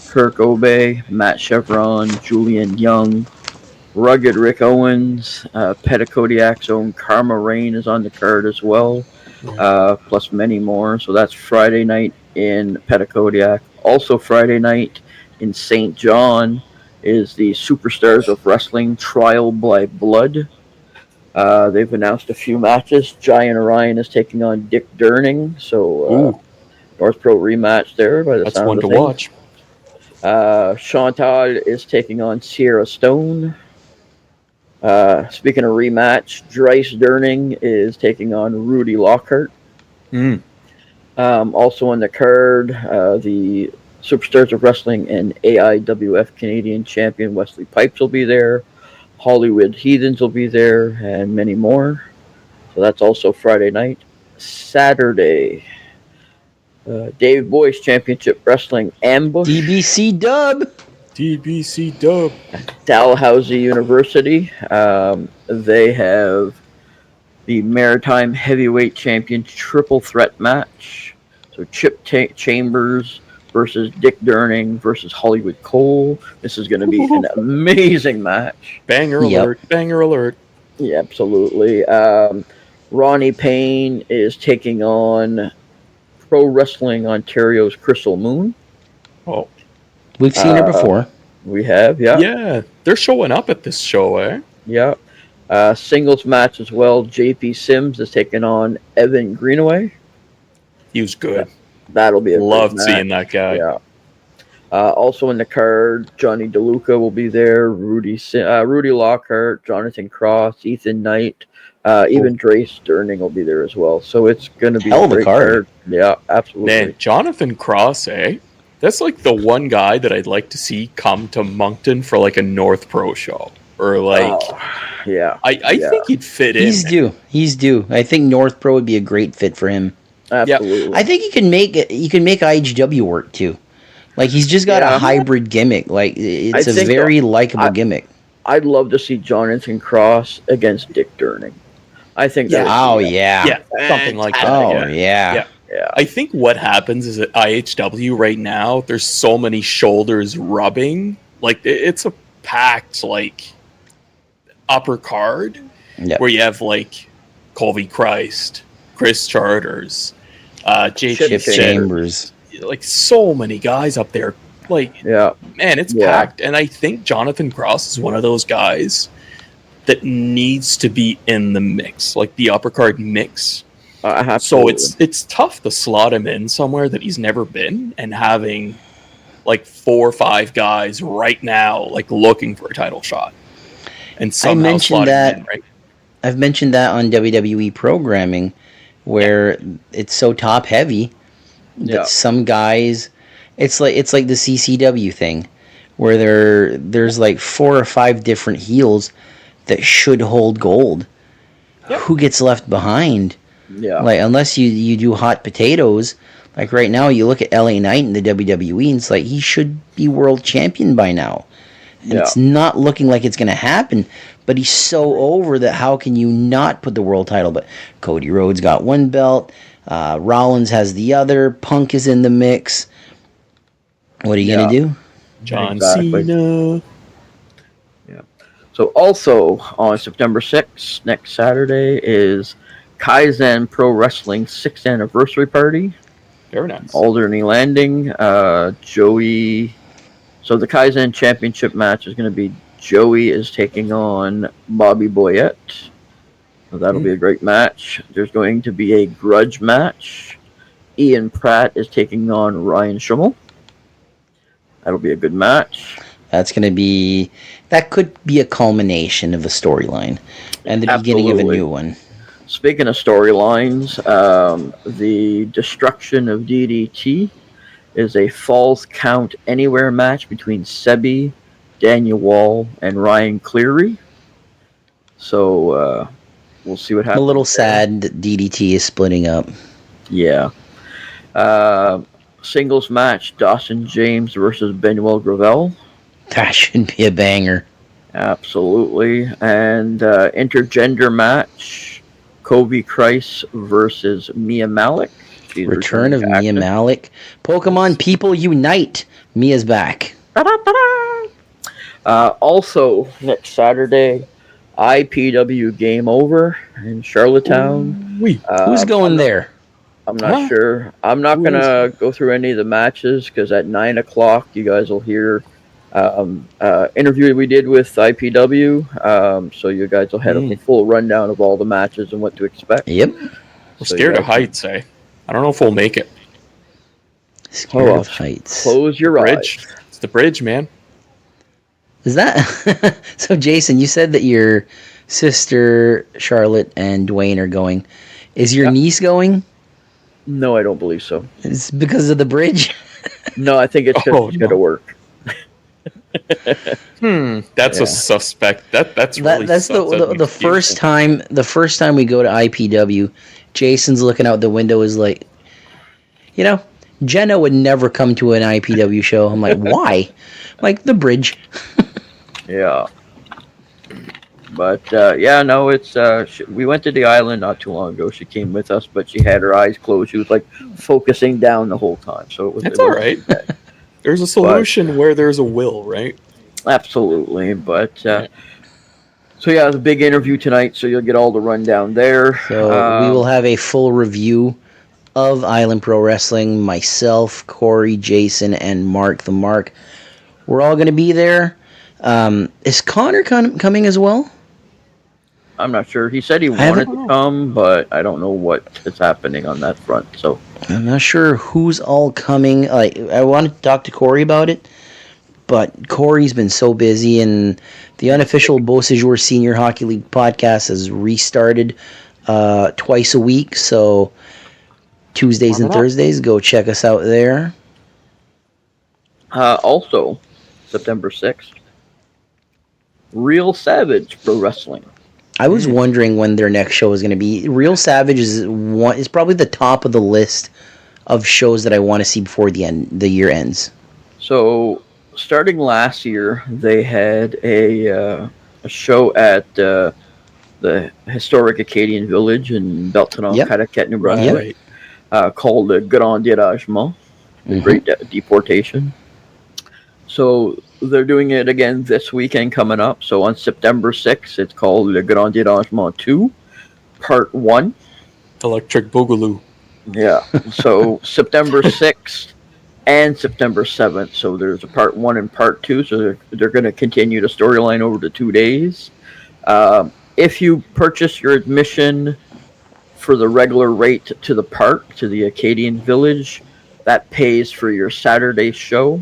Kirk Obey, Matt Chevron, Julian Young, Rugged Rick Owens, Petitcodiac's own Karma Rain is on the card as well, plus many more. So that's Friday night in Petitcodiac. Also Friday night in St. John is the Superstars of Wrestling Trial by Blood. They've announced a few matches. Giant Orion is taking on Dick Durning, so North Pro rematch there. By the That's sound one of to things. watch. Chantal is taking on Sierra Stone. Speaking of rematch, Dryce Durning is taking on Rudy Lockhart. Also on the card, the Superstars of Wrestling and AIWF Canadian Champion Wesley Pipes will be there. Hollywood Heathens will be there, and many more. So that's also Friday night. Saturday, Dave Boyce Championship Wrestling Ambush. DBC Dub. DBC Dub. Dalhousie University. They have the Maritime Heavyweight Champion Triple Threat match. So Chip Chambers versus Dick Durning versus Hollywood Cole. This is going to be an amazing match. Banger alert. Banger alert. Yeah, absolutely. Ronnie Payne is taking on Pro Wrestling Ontario's Crystal Moon. Oh. We've seen her before. We have, yeah. Yeah, they're showing up at this show, eh? Yeah. Singles match as well. JP Sims is taking on Evan Greenaway. He was good. That'll be a Loved good match. seeing that guy. Yeah. Also in the card, Johnny DeLuca will be there. Rudy Lockhart, Jonathan Cross, Ethan Knight, even Dryce Durning will be there as well. So it's going to be Hell a of a great card. Yeah, absolutely. Man, Jonathan Cross, eh? That's like the one guy that I'd like to see come to Moncton for like a North Pro show. Or like, yeah. I think he'd fit in. He's due. I think North Pro would be a great fit for him. Absolutely. I think he can make IHW work too. Like he's just got a hybrid gimmick. Like it's a very likable gimmick. I'd love to see Jonathan Cross against Dick Durning. I think that. Yeah, something like that. Oh yeah. I think what happens is at IHW right now, there's so many shoulders rubbing. Like it's a packed like upper card where you have like Colby Christ, Chris Charters, Chip Chambers, like so many guys up there. Like, man, it's packed. And I think Jonathan Cross is one of those guys that needs to be in the mix, like the upper card mix. So it's tough to slot him in somewhere that he's never been, and having like 4 or 5 guys right now like looking for a title shot, and somehow slot him in, right? I've mentioned that on WWE programming, where it's so top heavy that some guys, it's like the CCW thing, where there's like 4 or 5 different heels that should hold gold. Yep. Who gets left behind? Yeah. Like, unless you do hot potatoes, like right now you look at LA Knight in the WWE and it's like he should be world champion by now. And it's not looking like it's going to happen, but he's so over that how can you not put the world title? But Cody Rhodes got 1 belt, Rollins has the other, Punk is in the mix. What are you going to do? John Cena. Yeah. So also on September 6th, next Saturday, is Kaizen Pro Wrestling 6th anniversary party. Very nice. Alderney Landing. Joey. So the Kaizen Championship match is going to be Joey is taking on Bobby Boyette. So that'll be a great match. There's going to be a grudge match. Ian Pratt is taking on Ryan Schimmel. That'll be a good match. That could be a culmination of a storyline and the beginning of a new one. Speaking of storylines, the Destruction of DDT is a Falls Count Anywhere match between Sebi, Daniel Wall, and Ryan Cleary. So we'll see what happens. I'm a little sad that DDT is splitting up. Yeah. Singles match, Dawson James versus Benoit Gravel. That should be a banger. Absolutely. And intergender match, Kobe Christ versus Mia Malik. She's Return of returning to Mia action. Malik. Pokemon people unite. Mia's back. Also, next Saturday, IPW Game Over in Charlottetown. Who's going there? I'm not sure. I'm not going to go through any of the matches because at 9 o'clock, you guys will hear interview we did with IPW. So you guys will have a full rundown of all the matches and what to expect. Yep. We're scared of heights, eh? I don't know if we'll make it. Scared of heights. Close your Bridge. eyes. It's the bridge, man. Is that so? Jason, you said that your sister Charlotte and Dwayne are going. Is your niece going? No, I don't believe so. It's because of the bridge. No, I think it's because it's going to work. That's a suspect. That's really that's the first time. The first time we go to IPW, Jason's looking out the window is like, Jenna would never come to an IPW show. I'm like, why? Like the bridge. Yeah. But it's we went to the island not too long ago. She came with us, but she had her eyes closed. She was like focusing down the whole time. So it's all right. There's a solution where there's a will, right? Absolutely. But the big interview tonight. So you'll get all the rundown there. So we will have a full review of Island Pro Wrestling. Myself, Corey, Jason, and Mark the Mark. We're all going to be there. Is Connor coming as well? I'm not sure. He said he wanted to come, but I don't know what is happening on that front. So I'm not sure who's all coming. I wanted to talk to Corey about it, but Corey's been so busy, and the unofficial Beausejour Senior Hockey League podcast has restarted twice a week. So Tuesdays and Thursdays, go check us out there. Also, September 6th, Real Savage Pro Wrestling. I was wondering when their next show is going to be. Real Savage is probably the top of the list of shows that I want to see before the year ends. So, starting last year, they had a show at the historic Acadian Village in Belton, Connecticut, New Brunswick, called the Grand Dérangement, the Great Deportation. So they're doing it again this weekend coming up. So on September 6th, it's called Le Grand Dérangement 2, Part 1. Electric Boogaloo. Yeah. So September 6th and September 7th. So there's a Part 1 and Part 2. So they're going to continue the storyline over the 2 days. If you purchase your admission for the regular rate to the park, to the Acadian Village, that pays for your Saturday show.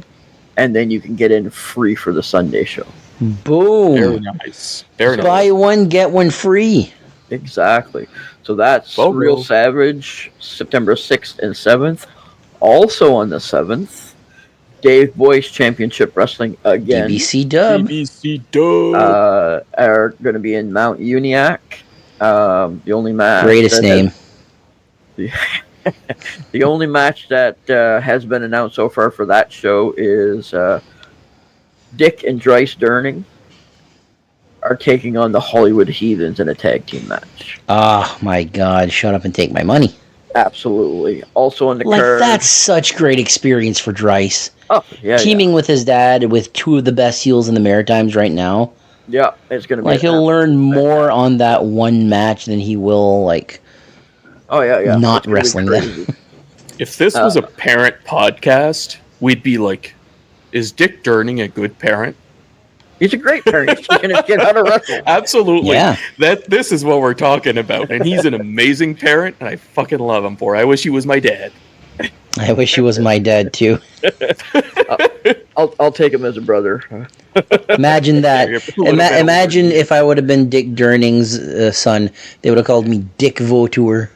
And then you can get in free for the Sunday show. Boom. Very nice. Very nice. Buy one, get one free. Exactly. So that's Real Savage, September 6th and 7th. Also on the 7th Dave Boyce Championship Wrestling again. BBC Dub. BBC Dub. Are going to be in Mount Uniac. The only match. Greatest name. The only match that has been announced so far for that show is Dick and Dryce Durning are taking on the Hollywood Heathens in a tag team match. Oh my God! Shut up and take my money. Absolutely. Also on the Like, card. that's such great experience for Dryce. Oh, yeah. Teaming with his dad with two of the best heels in the Maritimes right now. Yeah, it's going to be. Like, he'll learn more on that one match than he will, like, not wrestling them. If this was a parent podcast, we'd be like, is Dick Durning a good parent? He's a great parent. He's teaching his kid how to wrestle. Absolutely. Yeah. This is what we're talking about. And he's an amazing parent, and I fucking love him for it. I wish he was my dad. I wish he was my dad, too. I'll take him as a brother. Imagine that. Imagine if I would have been Dick Durning's son. They would have called me Dick Vautour.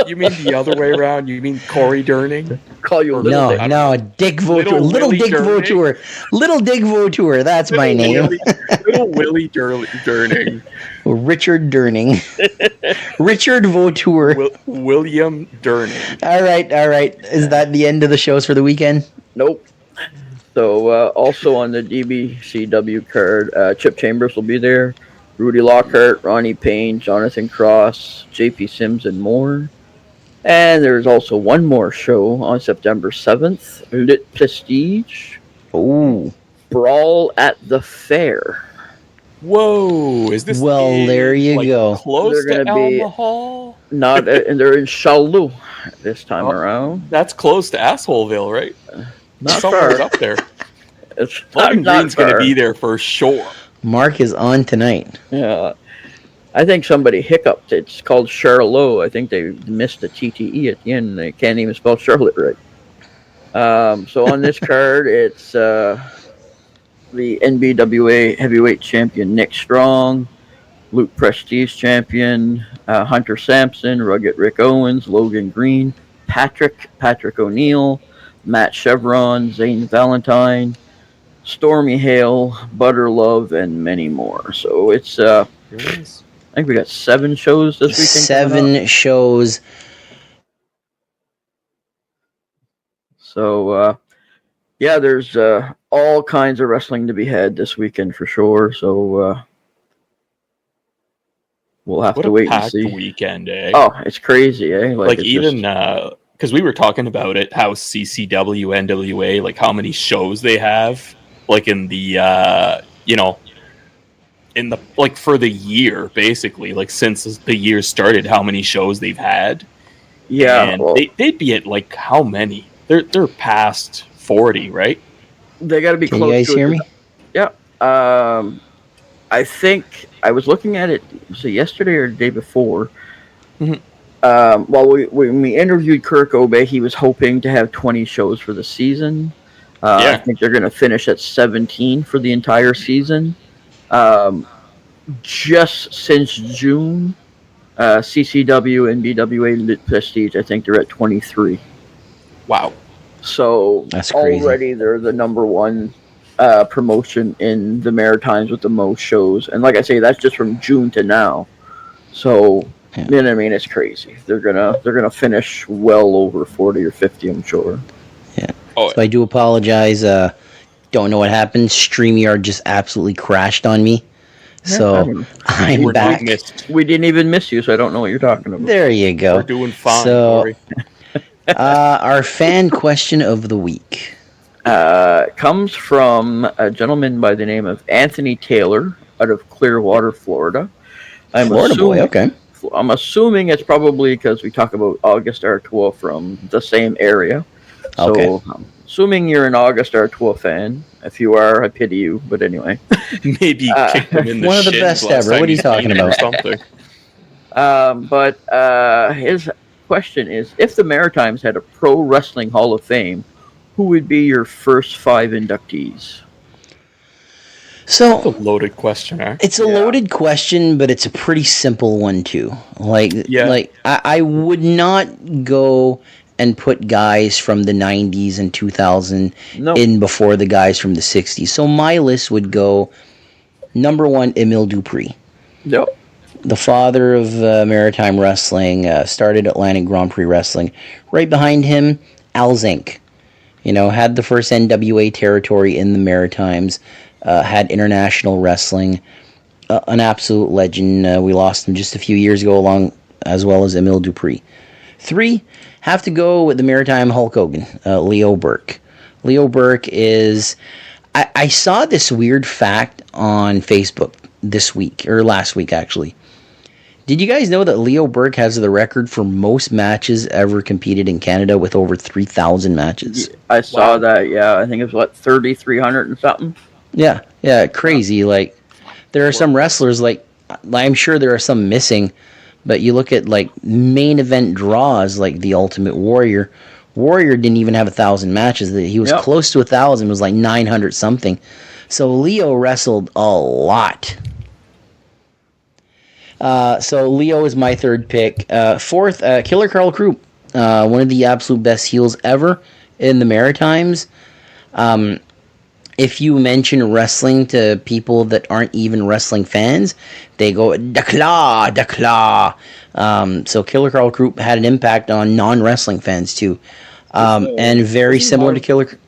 You mean the other way around? You mean Corey Durning? Call you a little Dick. No, Dick Vautour. Little Willie Dick Durning. Vautour. Little Dick Vautour. That's my name. Little Willie Durning. Richard Durning. Richard Vautour. William Durning. All right. Is that the end of the shows for the weekend? Nope. So, also on the DBCW card, Chip Chambers will be there. Rudy Lockhart, Ronnie Payne, Jonathan Cross, JP Sims, and more. And there's also one more show on September 7th, Lit Prestige. Ooh. Brawl at the Fair. Whoa! Is this? There you go. Close They're to gonna be- Alma Hall. Not, and they're in Charlotte this time around. That's close to Assholeville, right? Not Somewhere far. up there. It's Bowling not Green's going to far. be there for sure. Mark is on tonight. Yeah. I think somebody hiccuped. It's called Charlotte. I think they missed the TTE at the end. They can't even spell Charlotte right. So on this card, it's the NBWA Heavyweight Champion Nick Strong, Luke Prestige Champion, Hunter Sampson, Rugged Rick Owens, Logan Green, Patrick O'Neill, Matt Chevron, Zane Valentine, Stormy Hale, Butter Love, and many more. So it's I think we got 7 shows this weekend. 7 shows. So there's all kinds of wrestling to be had this weekend for sure. So we'll have What to a wait and packed see. weekend, eh? Oh, it's crazy, eh? like it's even just- because we were talking about it, how CCW, NWA, like how many shows they have, like in the in the like for the year, basically, like since the year started, how many shows they've had. yeah, And well, they'd be at like how many? They're past 40, right? they got to be Can close. you guys to hear it. me? Yeah. I think I was looking at it. Was it yesterday or the day before? Mhm. When we interviewed Kirk Obey, he was hoping to have 20 shows for the season. I Yeah. think they're going to finish at 17 for the entire season. Just since June, CCW and BWA Lit Prestige, I think they're at 23. Wow. So That's crazy. already they're the number one promotion in the Maritimes with the most shows. And like I say, that's just from June to now. So Yeah. you know what I mean? It's crazy. They're gonna finish well over 40 or 50, I'm sure. Oh, So I do apologize. Don't know what happened. StreamYard just absolutely crashed on me. So I'm we're back. doing missed. We didn't even miss you, so I don't know what you're talking about. There you go. We're doing fine. So- Corey. Our fan question of the week. Comes from a gentleman by the name of Anthony Taylor out of Clearwater, Florida. Florida boy, okay. I'm assuming it's probably because we talk about August Artois from the same area. So Okay. I'm assuming you're an August Artois fan. If you are, I pity you. But anyway. Maybe kicked him in the one of the shins best last ever. time What are you he's talking seen him or about? something. But his question is, if the Maritimes had a Pro Wrestling Hall of Fame, who would be your first 5 inductees? That's a So loaded question, eh? it's a loaded question, but it's a pretty simple one too. Like Yeah. I would not go and put guys from the 90s and 2000 Nope. in before the guys from the 60s. So my list would go number 1, Emile Dupree. Yep. The father of maritime wrestling, started Atlantic Grand Prix Wrestling. Right behind him, Al Zink. Had the first NWA territory in the Maritimes, had international wrestling, an absolute legend. We lost him just a few years ago, along as well as Emile Dupree. 3, have to go with the Maritime Hulk Hogan, Leo Burke. Leo Burke is... I saw this weird fact on Facebook this week, or last week actually. Did you guys know that Leo Burke has the record for most matches ever competed in Canada with over 3,000 matches? I saw that, yeah. I think it was, 3,300 and something? Yeah, crazy. Like, there are some wrestlers, I'm sure there are some missing, but you look at, main event draws, like The Ultimate Warrior. Warrior didn't even have 1,000 matches. He was close to 1,000. It was 900 something. So Leo wrestled a lot. So Leo is my third pick. 4th, Killer Carl Krupp, one of the absolute best heels ever in the Maritimes. If you mention wrestling to people that aren't even wrestling fans, they go, "Da Claw, Da Claw." So Killer Carl Krupp had an impact on non-wrestling fans too. And very similar to Killer...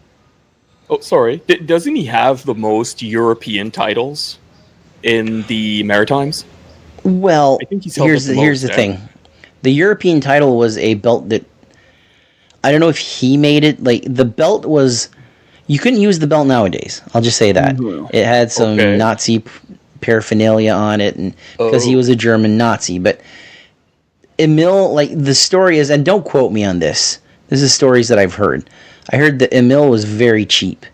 Oh, sorry. Doesn't he have the most European titles in the Maritimes? Well, I think he's held here's up the the most, thing. The European title was a belt that... I don't know if he made it. The belt was... You couldn't use the belt nowadays. I'll just say that. Mm-hmm. It had some Nazi paraphernalia on it, and because he was a German Nazi. But Emile, the story is, and don't quote me on this. This is stories that I've heard. I heard that Emile was very cheap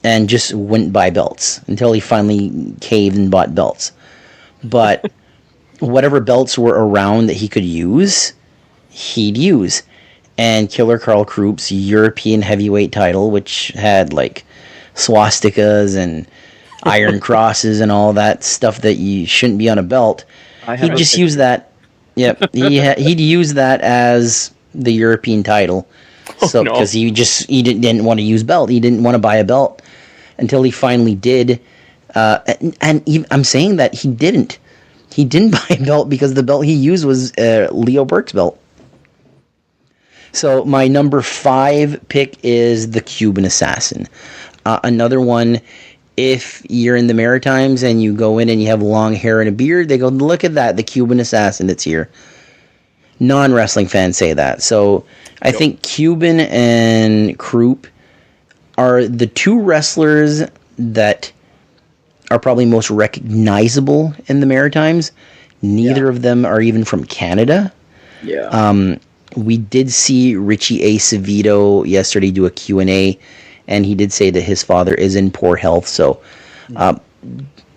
and just wouldn't buy belts until he finally caved and bought belts. But whatever belts were around that he could use, he'd use. And Killer Carl Krupp's European heavyweight title, which had swastikas and iron crosses and all that stuff that you shouldn't be on a belt, he'd just use that. Yep, he'd use that as the European title. So because he didn't want to use belt, he didn't want to buy a belt until he finally did. I'm saying that he didn't. He didn't buy a belt because the belt he used was Leo Burke's belt. So my number 5 pick is the Cuban Assassin. Another one, if you're in the Maritimes and you go in and you have long hair and a beard, they go, "Look at that, the Cuban Assassin that's here." Non-wrestling fans say that. So I think Cuban and Krupp are the 2 wrestlers that are probably most recognizable in the Maritimes. Neither of them are even from Canada. Yeah. We did see Richie Acevedo yesterday do a Q&A, and he did say that his father is in poor health. So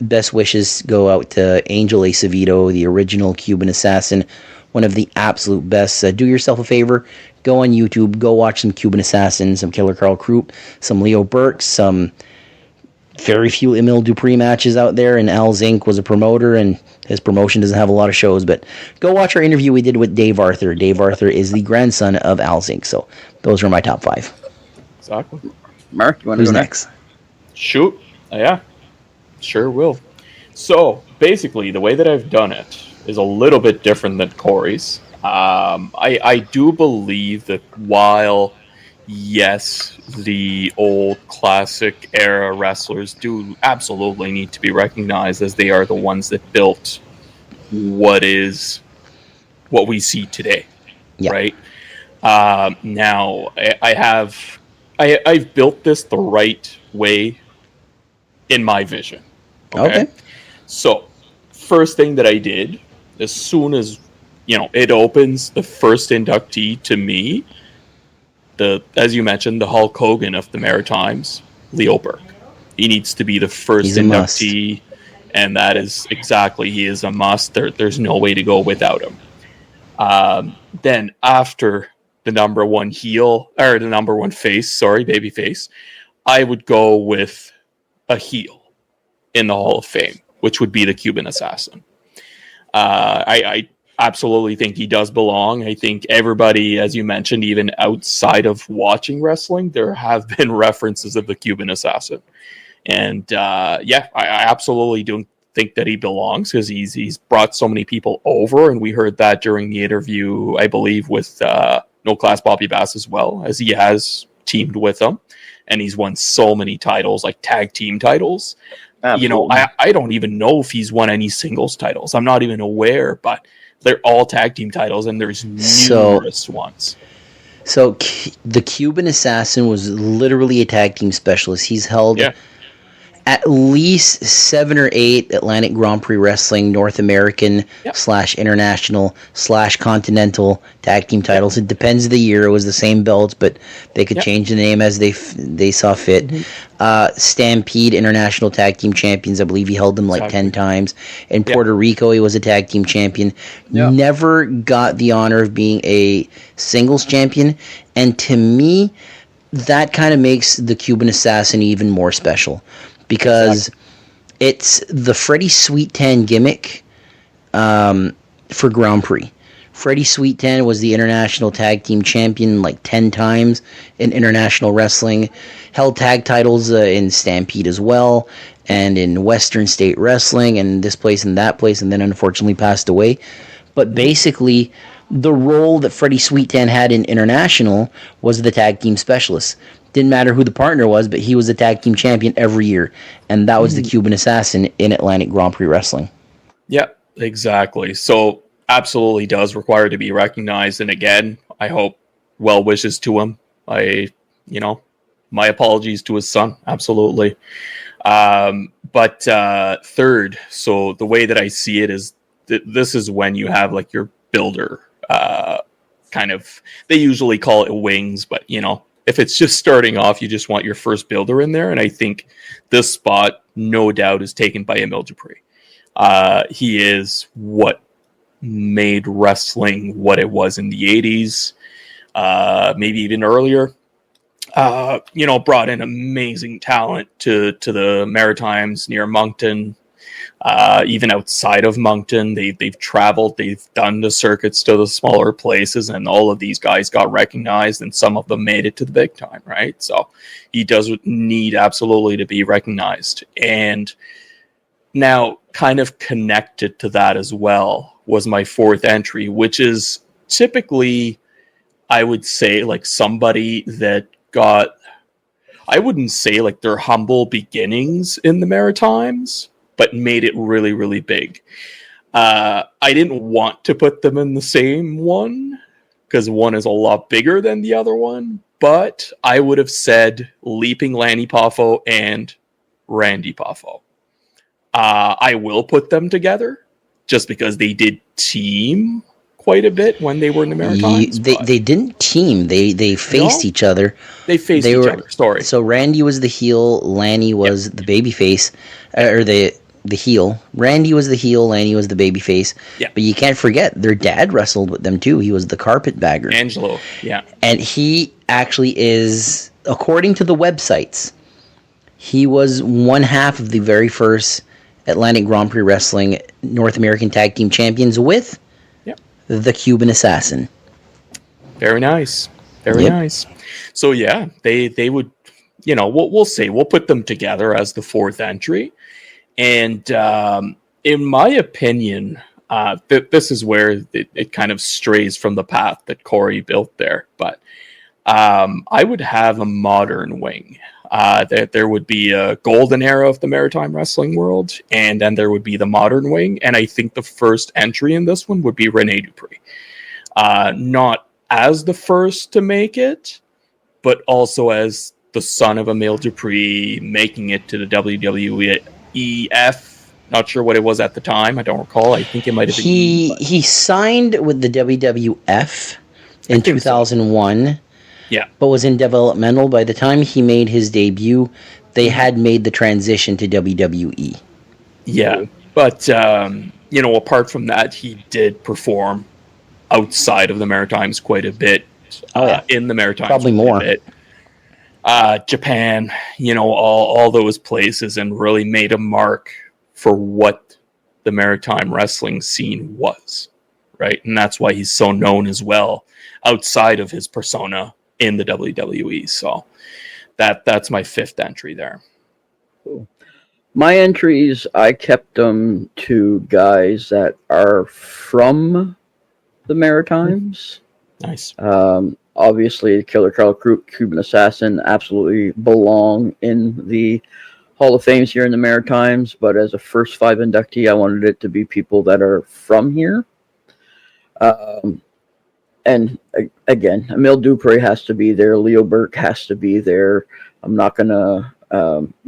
best wishes go out to Angel Acevedo, the original Cuban Assassin, one of the absolute best. Do yourself a favor, go on YouTube, go watch some Cuban Assassin, some Killer Carl Krupp, some Leo Burke, some very few Emile Dupree matches out there, and Al Zink was a promoter, and his promotion doesn't have a lot of shows, but go watch our interview we did with Dave Arthur. Dave Arthur is the grandson of Al Zink, so those are my top 5. Exactly. Mark, you want to Who's go next? Shoot. Yeah. Sure will. So, basically, the way that I've done it is a little bit different than Corey's. I do believe that while, yes, the old classic era wrestlers do absolutely need to be recognized, as they are the ones that built what we see today, right? Now I've built this the right way in my vision. Okay. So first thing that I did, as soon as it opens, the first inductee to me, as you mentioned, the Hulk Hogan of the Maritimes, Leo Burke. He needs to be the first inductee, and that is exactly, he is a must. There's no way to go without him. Then after the number 1 heel, or the number 1 face, baby face, I would go with a heel in the Hall of Fame, which would be the Cuban Assassin. I absolutely think he does belong. I think everybody, as you mentioned, even outside of watching wrestling, there have been references of the Cuban Assassin. And I absolutely don't think that he belongs because he's brought so many people over, and we heard that during the interview, I believe, with No Class Bobby Bass as well, as he has teamed with him, and he's won so many titles, like tag team titles. Absolutely. You know, I don't even know if he's won any singles titles. I'm not even aware, but they're all tag team titles, and there's numerous ones. So the Cuban Assassin was literally a tag team specialist. He's held at least 7 or 8 Atlantic Grand Prix Wrestling North American / international / continental tag team titles. It depends of the year. It was the same belts, but they could change the name as they saw fit. Stampede International Tag Team Champions. I believe he held them like 10 times. In Puerto Rico, he was a tag team champion. Never got the honor of being a singles champion. And to me, that kind of makes the Cuban Assassin even more special. Because it's the Freddie Sweet Tan gimmick for Grand Prix. Freddie Sweet Tan was the international tag team champion like 10 times in international wrestling. Held tag titles in Stampede as well, and in Western State Wrestling, and this place and that place, and then unfortunately passed away. But basically, the role that Freddie Sweet Tan had in international was the tag team specialist. Didn't matter who the partner was, but he was the tag team champion every year. And that was the Cuban Assassin in Atlantic Grand Prix Wrestling. Yeah, exactly. So absolutely does require to be recognized. And again, I hope well wishes to him. My apologies to his son. Absolutely. But third, so the way that I see it is this is when you have like your builder kind of, they usually call it wings, but if it's just starting off, you just want your first builder in there. And I think this spot, no doubt, is taken by Emil Dupree. He is what made wrestling what it was in the 80s, maybe even earlier. Brought in amazing talent to the Maritimes near Moncton. Even outside of Moncton, they've traveled, they've done the circuits to the smaller places, and all of these guys got recognized, and some of them made it to the big time, right? So he does need absolutely to be recognized. And now, kind of connected to that as well, was my fourth entry, which is typically, I would say, like somebody that got, I wouldn't say like their humble beginnings in the Maritimes, but made it really, really big. I didn't want to put them in the same one, because one is a lot bigger than the other one, but I would have said Leaping Lanny Poffo and Randy Poffo. I will put them together, just because they did team quite a bit when they were in the Maritimes. They didn't team. They faced each other. They faced each other. Sorry. So Randy was the heel. Lanny was the baby face, or the heel. Randy was the heel. Lanny was the baby face. Yeah. But you can't forget their dad wrestled with them too. He was the carpetbagger. Angelo. Yeah. And he actually is, according to the websites, he was one half of the very first Atlantic Grand Prix Wrestling North American Tag Team Champions with the Cuban Assassin. Very nice. Very nice. So yeah, they would, we'll say we'll put them together as the fourth entry. And in my opinion, this is where it kind of strays from the path that Corey built there. But I would have a modern wing. There would be a golden era of the maritime wrestling world, and then there would be the modern wing. And I think the first entry in this one would be Rene Dupree. Not as the first to make but also as the son of Emil Dupree, making it to the WWEF. Not sure what it was at the time. I don't recall. I think it might have been. He signed with the WWF in 2001. So. Yeah. But was in developmental. By the time he made his debut, they had made the transition to WWE. Yeah. But, apart from that, he did perform outside of the Maritimes quite a bit. In the Maritimes. Probably more. Japan, all those places, and really made a mark for what the maritime wrestling scene was, right? And that's why he's so known as well outside of his persona in the WWE. So that's my fifth entry there. Cool. My entries, I kept them to guys that are from the Maritimes. Nice. Obviously, Killer Karl, Cuban Assassin, absolutely belong in the Hall of Fames here in the Maritimes. But as a first 5 inductee, I wanted it to be people that are from here. And again, Emile Dupre has to be there. Leo Burke has to be there. I'm not going to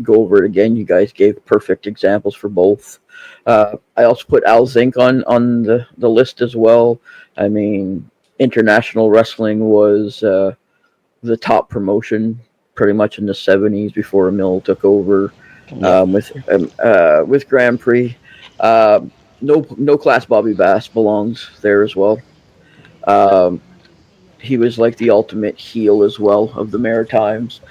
go over it again. You guys gave perfect examples for both. I also put Al Zink on the list as well. I mean, international wrestling was the top promotion pretty much in the 70s before Emile took over with Grand Prix. No Class Bobby Bass belongs there as well. He was like the ultimate heel as well of the Maritimes.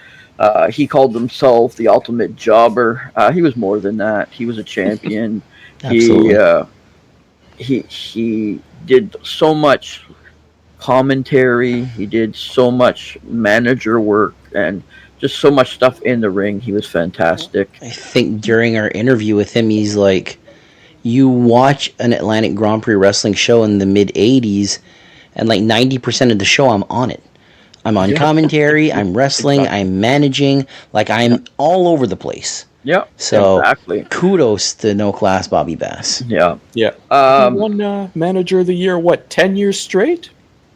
He called himself the ultimate jobber. He was more than that. He was a champion. Absolutely. He did so much commentary. He did so much manager work and just so much stuff in the ring. He was fantastic. I think during our interview with him, he's like, you watch an Atlantic Grand Prix wrestling show in the mid-'80s, and like 90% of the show, I'm on it. I'm on commentary, I'm wrestling, I'm managing, like I'm all over the place. Yeah, so exactly. Kudos to No Class Bobby Bass. Yeah. Yeah. He won Manager of the Year, 10 years straight?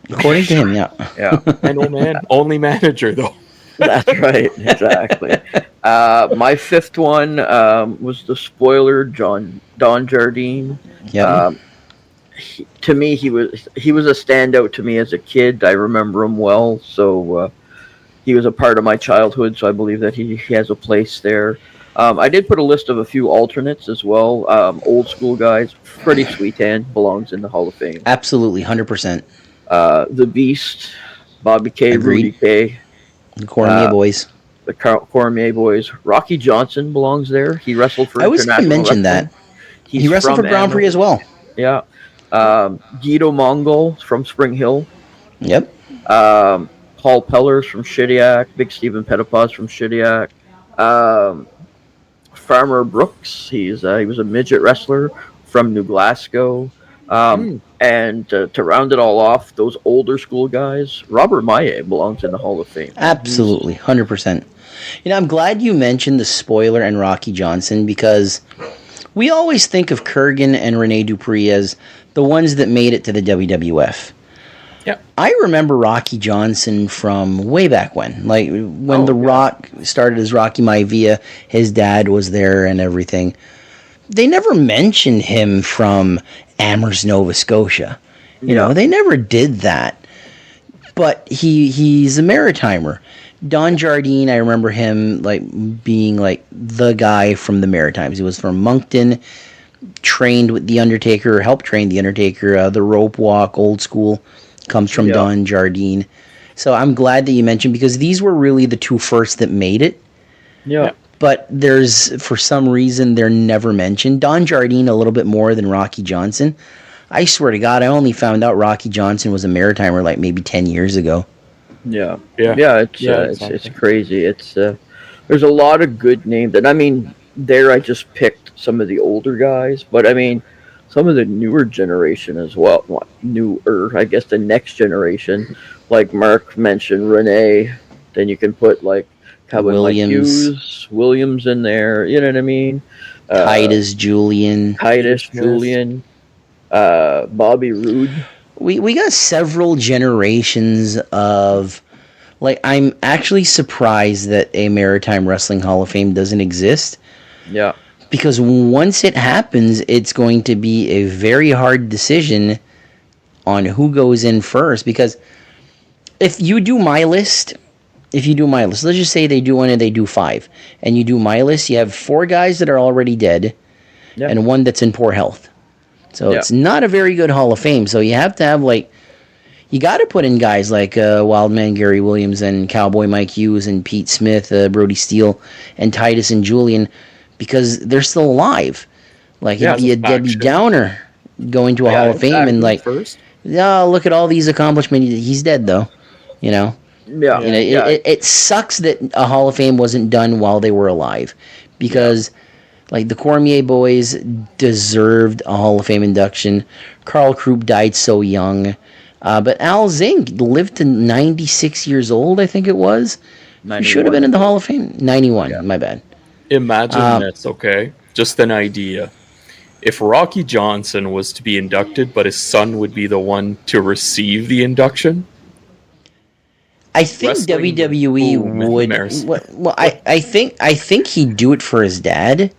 According to him, yeah. Yeah. I know, man. Only manager, though. That's right, exactly. My fifth one was the spoiler, Don Jardine. Yeah. To me, he was a standout to me as a kid. I remember him well, so he was a part of my childhood. So I believe that he has a place there. I did put a list of a few alternates as well. Old school guys. Freddie Sweetan belongs in the Hall of Fame. Absolutely, 100%. The Beast, Bobby K, Agreed. Rudy K. The Cormier boys. The Cormier boys. Rocky Johnson belongs there. He wrestled for I was going to mention that. He wrestled for Grand Prix as well. Yeah. Guido Mongol from Spring Hill. Yep. Paul Pellers from Shediac. Big Stephen Pettipas from Shediac. Farmer Brooks. He was a midget wrestler from New Glasgow. And to round it all off, those older school guys, Robert Maye belongs in the Hall of Fame. Absolutely, 100%. I'm glad you mentioned the spoiler and Rocky Johnson, because we always think of Kurgan and Rene Dupree as the ones that made it to the WWF. Yeah. I remember Rocky Johnson from way back when. Like, when Rock started as Rocky Maivia, his dad was there and everything. They never mentioned him from Amherst, Nova Scotia. You know, they never did that. But he's a Maritimer. Don Jardine, I remember him being the guy from the Maritimes. He was from Moncton, trained with The Undertaker, helped train The Undertaker. The rope walk, old school, comes from Don Jardine. So I'm glad that you mentioned, because these were really the two first that made it. Yeah. But for some reason, they're never mentioned. Don Jardine a little bit more than Rocky Johnson. I swear to God, I only found out Rocky Johnson was a Maritimer maybe 10 years ago. Yeah. Exactly. It's crazy. It's there's a lot of good names, and I mean, there I just picked some of the older guys, but I mean, some of the newer generation as well. Newer, I guess, the next generation, like Mark mentioned, Renee. Then you can put Williams in there. You know what I mean? Titus Julian, Bobby Roode. We got several generations of, I'm actually surprised that a Maritime Wrestling Hall of Fame doesn't exist. Yeah. Because once it happens, it's going to be a very hard decision on who goes in first. Because if you do my list, let's just say they do one and they do 5, and you do my list, you have 4 guys that are already dead, and 1 that's in poor health. So it's not a very good Hall of Fame. So you have to have you got to put in guys like Wildman Gary Williams and Cowboy Mike Hughes and Pete Smith, Brody Steele, and Titus and Julian, because they're still alive. It'd be a Debbie Downer going to a Hall of Fame and like, first. oh, look at all these accomplishments. He's dead though, you know. Yeah, It sucks that a Hall of Fame wasn't done while they were alive, because like the Cormier boys deserved a Hall of Fame induction. Carl Krupp died so young, but Al Zink lived to 96 years old, I think it was. He should have been in the Hall of Fame. 91, my bad. Imagine this, okay? Just an idea. If Rocky Johnson was to be inducted, but his son would be the one to receive the induction. I think Wrestling WWE would. Maris. Well, I think he'd do it for his dad.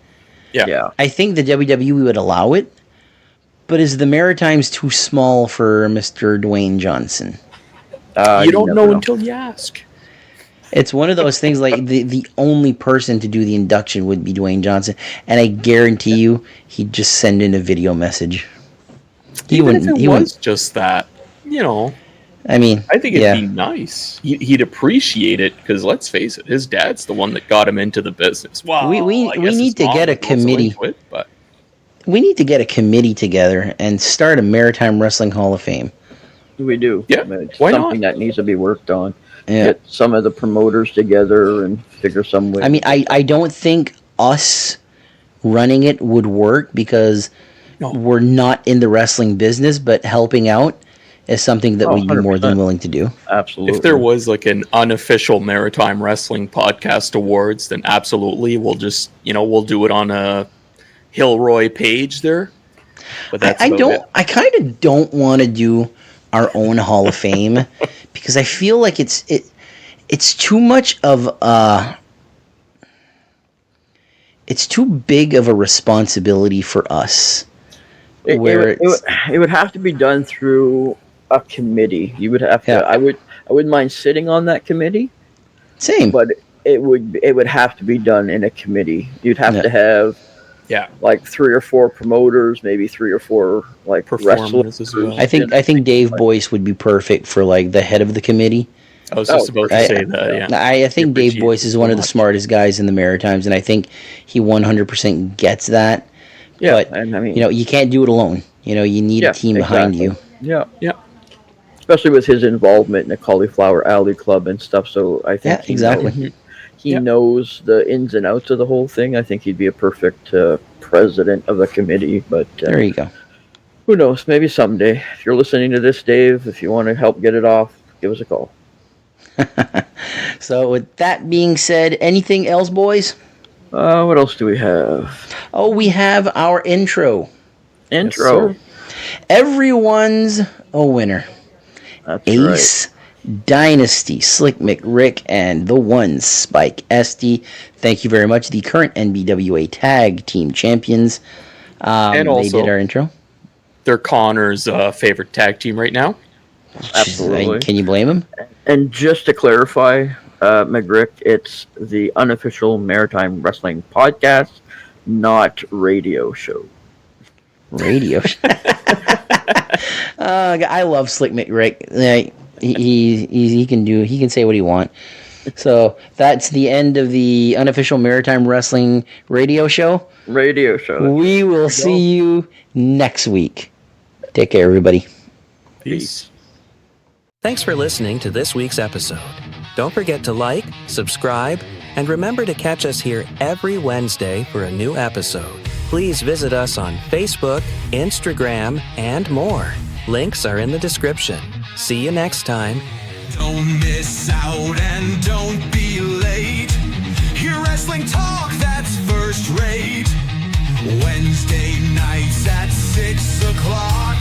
Yeah. I think the WWE would allow it, but is the Maritimes too small for Mr. Dwayne Johnson? You don't know until you ask. It's one of those things like the only person to do the induction would be Dwayne Johnson, and I guarantee you he'd just send in a video message. Even if it was just that, you know. I mean, I think it'd be nice. He'd appreciate it because let's face it, his dad's the one that got him into the business. Wow, we need to get a committee. We need to get a committee together and start a Maritime Wrestling Hall of Fame. We do. Yeah, it's why something not? that needs to be worked on. Yeah. Get some of the promoters together and figure some way. I mean, I don't think us running it would work because we're not in the wrestling business, but helping out is something that we'd be more than willing to do. Absolutely. If there was like an unofficial Maritime Wrestling Podcast Awards, then absolutely we'll just, we'll do it on a Hilroy page there. But that's I kind of don't want to do our own Hall of Fame because I feel like it's too much of it's too big of a responsibility for us. It would have to be done through a committee. You would have to. I wouldn't mind sitting on that committee. Same, but it would have to be done in a committee. You'd have to have like 3 or 4 promoters, maybe 3 or 4 like performers as well. I think Dave Boyce would be perfect for like the head of the committee. I was just about to say that. Yeah, I think Dave Boyce is one of the smartest guys in the Maritimes, and I think he 100% gets that. Yeah, but and I mean, you can't do it alone. You need a team behind you. Yeah. Especially with his involvement in the Cauliflower Alley Club and stuff. So I think he knows the ins and outs of the whole thing. I think he'd be a perfect president of the committee. But there you go. Who knows? Maybe someday. If you're listening to this, Dave, if you want to help get it off, give us a call. So with that being said, anything else, boys? What else do we have? Oh, we have our intro. Yes, Everyone's a winner. That's Ace, right. Dynasty, Slick McRick, and the one Spike Esty. Thank you very much. The current NBWA Tag Team Champions. And also, they did our intro. They're Connor's favorite tag team right now. Absolutely. Can you blame him? And just to clarify, McGrick, it's the Unofficial Maritime Wrestling Podcast, not radio show. Radio show. I love Slick McRick. He can say what he wants. So that's the end of the Unofficial Maritime Wrestling radio show. We will see you next week. Take care, everybody. Peace. Thanks for listening to this week's episode. Don't forget to like, subscribe, and remember to catch us here every Wednesday for a new episode. Please visit us on Facebook, Instagram, and more. Links are in the description. See you next time. Don't miss out and don't be late. Hear wrestling talk that's first rate. Wednesday nights at 6 o'clock.